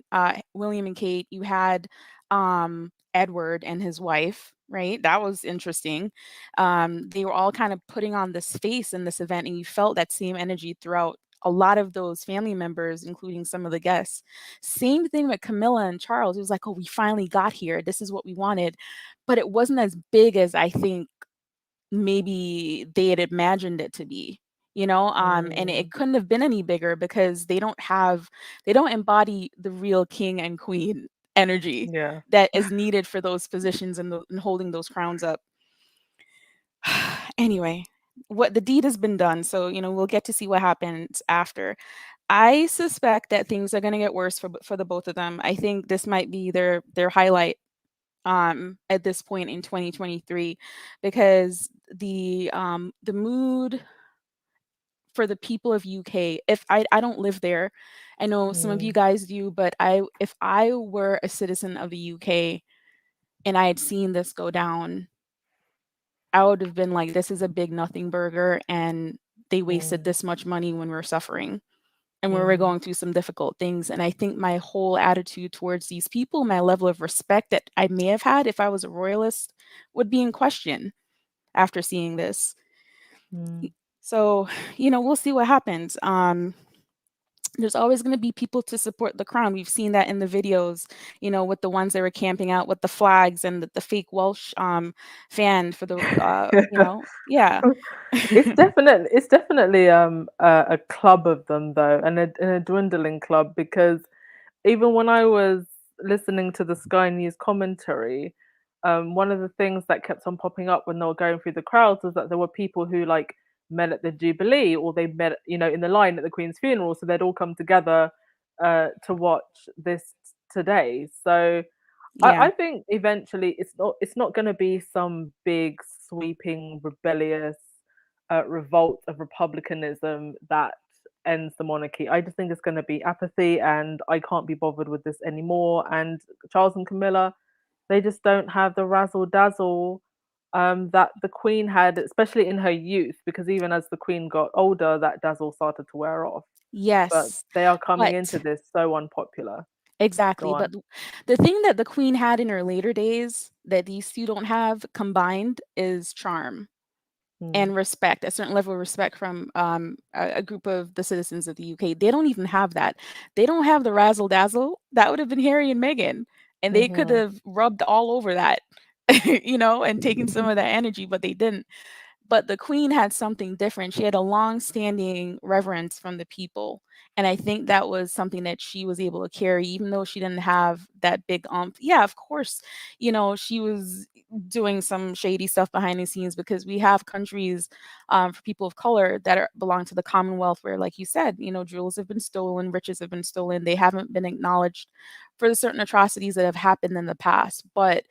William and Kate. You had Edward and his wife, right? That was interesting. They were all kind of putting on this face in this event, and you felt that same energy throughout a lot of those family members, including some of the guests. Same thing with Camilla and Charles. It was like, oh, we finally got here. This is what we wanted. But it wasn't as big as I think maybe they had imagined it to be, and it couldn't have been any bigger because they don't embody the real king and queen energy Yeah. that is needed for those positions and holding those crowns up. Anyway, what the deed has been done, so we'll get to see what happens after. I suspect that things are going to get worse for the both of them. I think this might be their highlight at this point in 2023 because the mood for the people of UK, if I don't live there, I know some of you guys do, but if I were a citizen of the UK and I had seen this go down, I would have been like, this is a big nothing burger, and they wasted this much money when we're suffering and when we're going through some difficult things. And I think my whole attitude towards these people, my level of respect that I may have had if I was a royalist, would be in question after seeing this. So, we'll see what happens. There's always going to be people to support the crown. We've seen that in the videos, with the ones that were camping out with the flags and the fake Welsh fan for the, yeah. It's definitely a club of them though, and a dwindling club, because even when I was listening to the Sky News commentary, one of the things that kept on popping up when they were going through the crowds was that there were people who like met at the Jubilee, or they met, in the line at the Queen's funeral, so they'd all come together to watch this today. So I Yeah. think eventually it's not going to be some big sweeping rebellious revolt of republicanism that ends the monarchy. I just think it's going to be apathy, and I can't be bothered with this anymore. And Charles and Camilla, they just don't have the razzle dazzle that the Queen had, especially in her youth, because even as the Queen got older, that dazzle started to wear off. But Yes. they are coming into But this so unpopular. Go exactly. But on. the thing that the Queen had in her later days that these two don't have combined is charm and respect, a certain level of respect from a group of the citizens of the UK. They don't even have that. They don't have the razzle dazzle. That would have been Harry and Meghan, and they could have rubbed all over that, and taken some of that energy, but they didn't. But the Queen had something different. She had a long-standing reverence from the people, and I think that was something that she was able to carry, even though she didn't have that big umph. Yeah, of course, she was doing some shady stuff behind the scenes, because we have countries, for people of color that belong to the Commonwealth, where, like you said, jewels have been stolen, riches have been stolen. They haven't been acknowledged for the certain atrocities that have happened in the past. But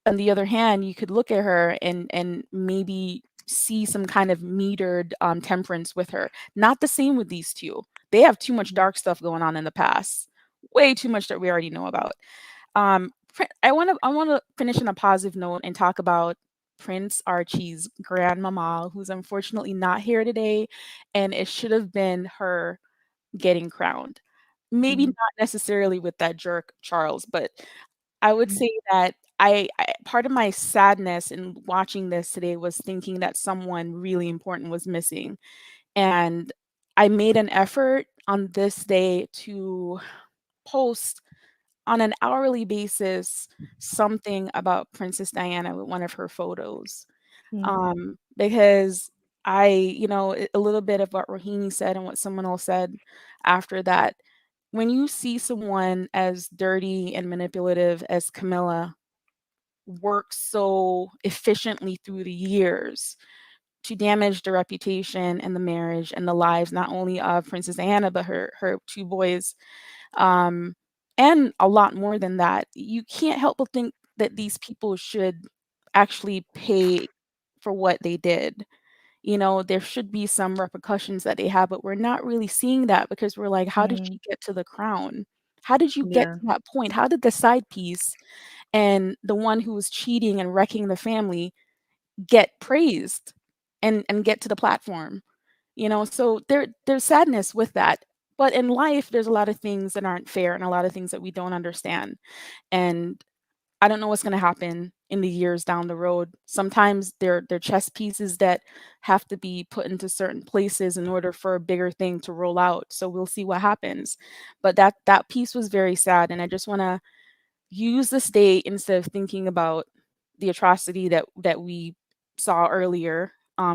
on the other hand, you could look at her and maybe see some kind of metered temperance with her. Not the same with these two. They have too much dark stuff going on in the past. Way too much that we already know about. I want to finish on a positive note and talk about Prince Archie's grandmama, who's unfortunately not here today, and it should have been her getting crowned. Maybe not necessarily with that jerk Charles, but I would say that I part of my sadness in watching this today was thinking that someone really important was missing. And I made an effort on this day to post on an hourly basis something about Princess Diana with one of her photos. Because a little bit of what Rohini said and what someone else said after that, when you see someone as dirty and manipulative as Camilla work so efficiently through the years to damage the reputation and the marriage and the lives not only of Princess Diana but her two boys, um, and a lot more than that, you can't help but think that these people should actually pay for what they did. There should be some repercussions that they have, but we're not really seeing that, because we're like, how did she get to the crown? How did you get Yeah. to that point? How did the side piece and the one who was cheating and wrecking the family get praised and get to the platform? So there's sadness with that. But in life, there's a lot of things that aren't fair and a lot of things that we don't understand. And I don't know what's going to happen in the years down the road. Sometimes they're chess pieces that have to be put into certain places in order for a bigger thing to roll out. So we'll see what happens. But that piece was very sad, and I just want to use this day, instead of thinking about the atrocity that we saw earlier,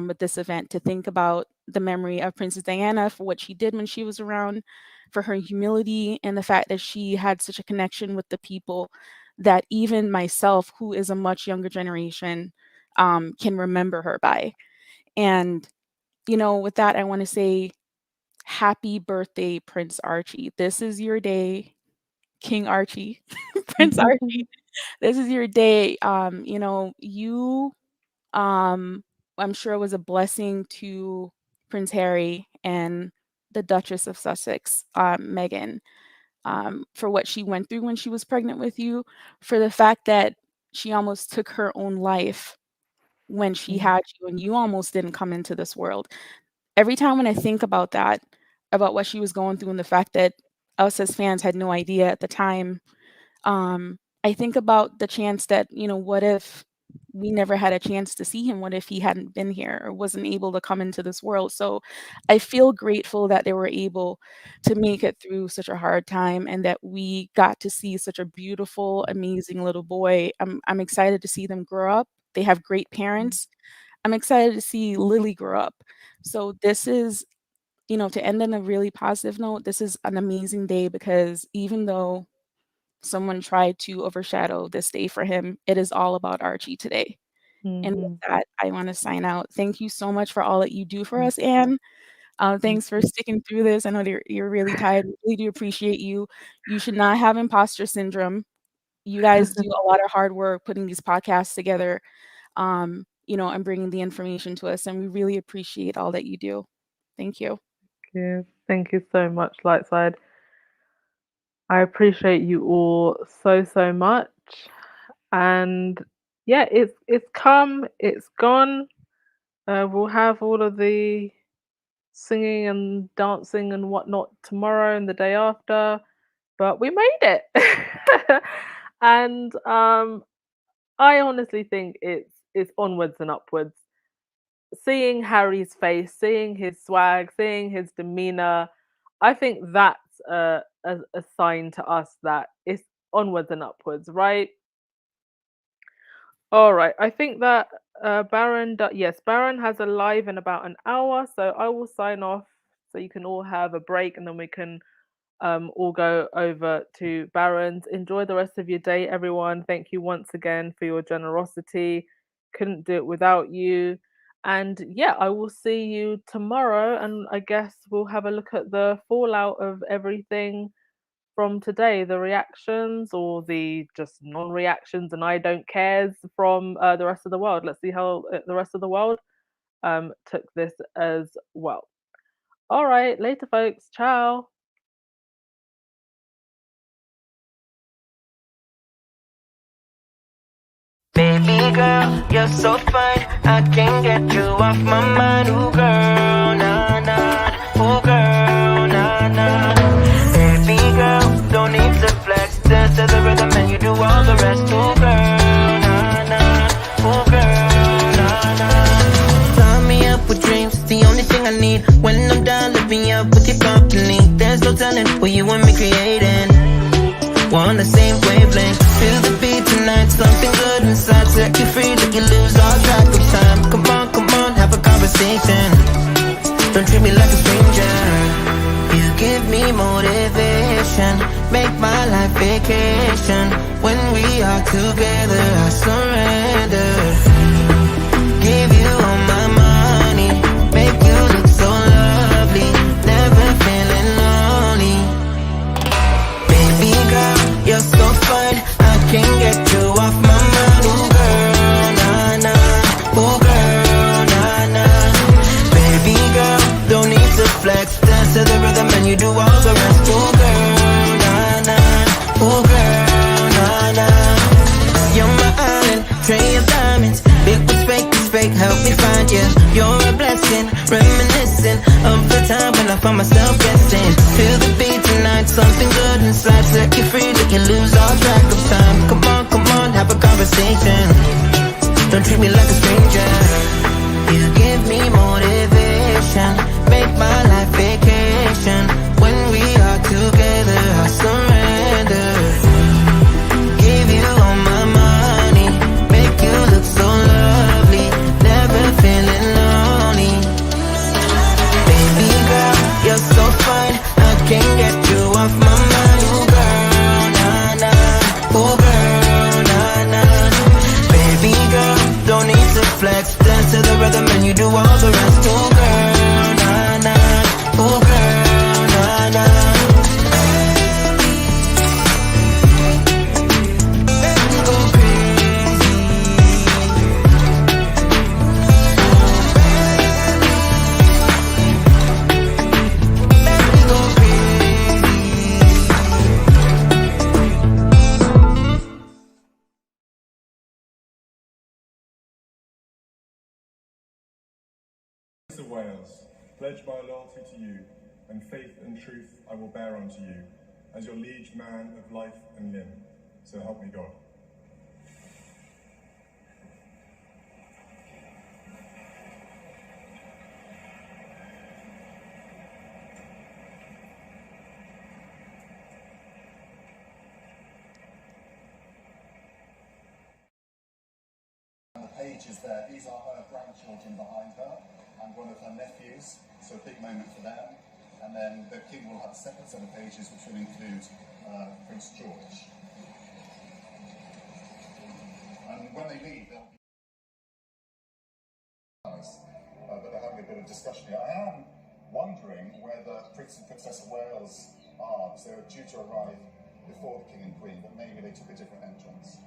with this event, to think about the memory of Princess Diana for what she did when she was around, for her humility and the fact that she had such a connection with the people that even myself, who is a much younger generation, can remember her by. And with that, I want to say happy birthday, Prince Archie. This is your day, King Archie, Prince Archie. This is your day. You I'm sure it was a blessing to Prince Harry and the Duchess of Sussex, Meghan, for what she went through when she was pregnant with you, for the fact that she almost took her own life when she had you and you almost didn't come into this world. Every time when I think about that, about what she was going through and the fact that us as fans had no idea at the time, I think about the chance that, what if we never had a chance to see him? What if he hadn't been here or wasn't able to come into this world? So I feel grateful that they were able to make it through such a hard time and that we got to see such a beautiful, amazing little boy. I'm excited to see them grow up. They have great parents. I'm excited to see Lily grow up. So this is, to end on a really positive note, this is an amazing day because even though someone tried to overshadow this day for him, it is all about Archie today. And with that, I want to sign out. Thank you so much for all that you do for us, Anne. Thanks for sticking through this. I know you're really tired. We really do appreciate you. You should not have imposter syndrome. You guys do a lot of hard work putting these podcasts together, and bringing the information to us. And we really appreciate all that you do. Thank you. Thank you so much, Lightside. I appreciate you all so much. And yeah, it's come, it's gone. We'll have all of the singing and dancing and whatnot tomorrow and the day after, but we made it. And I honestly think it's onwards and upwards. Seeing Harry's face, seeing his swag, seeing his demeanor, I think that's a sign to us that it's onwards and upwards, right? All right, I think that Baron has a live in about an hour, so I will sign off so you can all have a break and then we can all go over to Baron's. Enjoy the rest of your day, everyone. Thank you once again for your generosity. Couldn't do it without you. And yeah, I will see you tomorrow, and I guess we'll have a look at the fallout of everything from today, the reactions or the just non-reactions and I don't cares from the rest of the world. Let's see how the rest of the world took this as well. All right, later, folks. Ciao. Baby girl, you're so fine. I can't get you off my mind. Ooh, girl, nah, nah. Ooh, girl, nah, nah. Baby girl, don't need to flex. Dance to the rhythm and you do all the rest. Ooh, girl, nah, nah. Ooh, girl, nah, nah. Sign me up with dreams. It's the only thing I need. When I'm done, lift me up with your company. There's no telling what you and me creating. We're on the same wavelength. Feel the beat tonight. Something good inside. Set you free, make you lose all track of time. Come on, have a conversation. Don't treat me like a stranger. You give me motivation. Make my life vacation. When we are together, I surrender. Give you all my money. Make you look so lovely. Never feeling lonely. Baby girl, you're so fine. I can't get you off my mind. Ooh, girl, nah, nah. Ooh, girl, nah, nah. Baby girl, don't need to flex. Dance to the rhythm and you do all the rest. Ooh, girl, nah, nah. Ooh, girl, nah, nah. You're my island, tray of diamonds. Big was fake, help me find you. You're a blessing, reminiscent of the time when I found myself guessing. Feel the beat tonight, something good inside. Set you free, let you lose all track of time. Come on, have a conversation. Don't treat me like a stranger. You give me motivation. Make my life vacation. When we are together, I surrender. Give you all my money. Make you look so lovely. Never feeling lonely. Baby girl, you're so fine. I can't get you off my mind. Ooh, girl, nah, nah. Ooh, girl, nah, nah. Baby girl, don't need to flex. Dance to the rhythm and you do all the rest. Ooh, girl, nah, nah. Ooh, girl, nah, nah. Prince of Wales, pledge my loyalty to you, and faith and truth I will bear unto you, as your liege man of life and limb. So help me God. The pages there, these are her grandchildren behind her, and one of her nephews, so a big moment for them. And then the king will have a separate set of pages which will include Prince George. And when they leave, they'll be nice, but they're having a bit of discussion here. I am wondering where the Prince and Princess of Wales are, because they were due to arrive before the king and queen, but maybe they took a different entrance.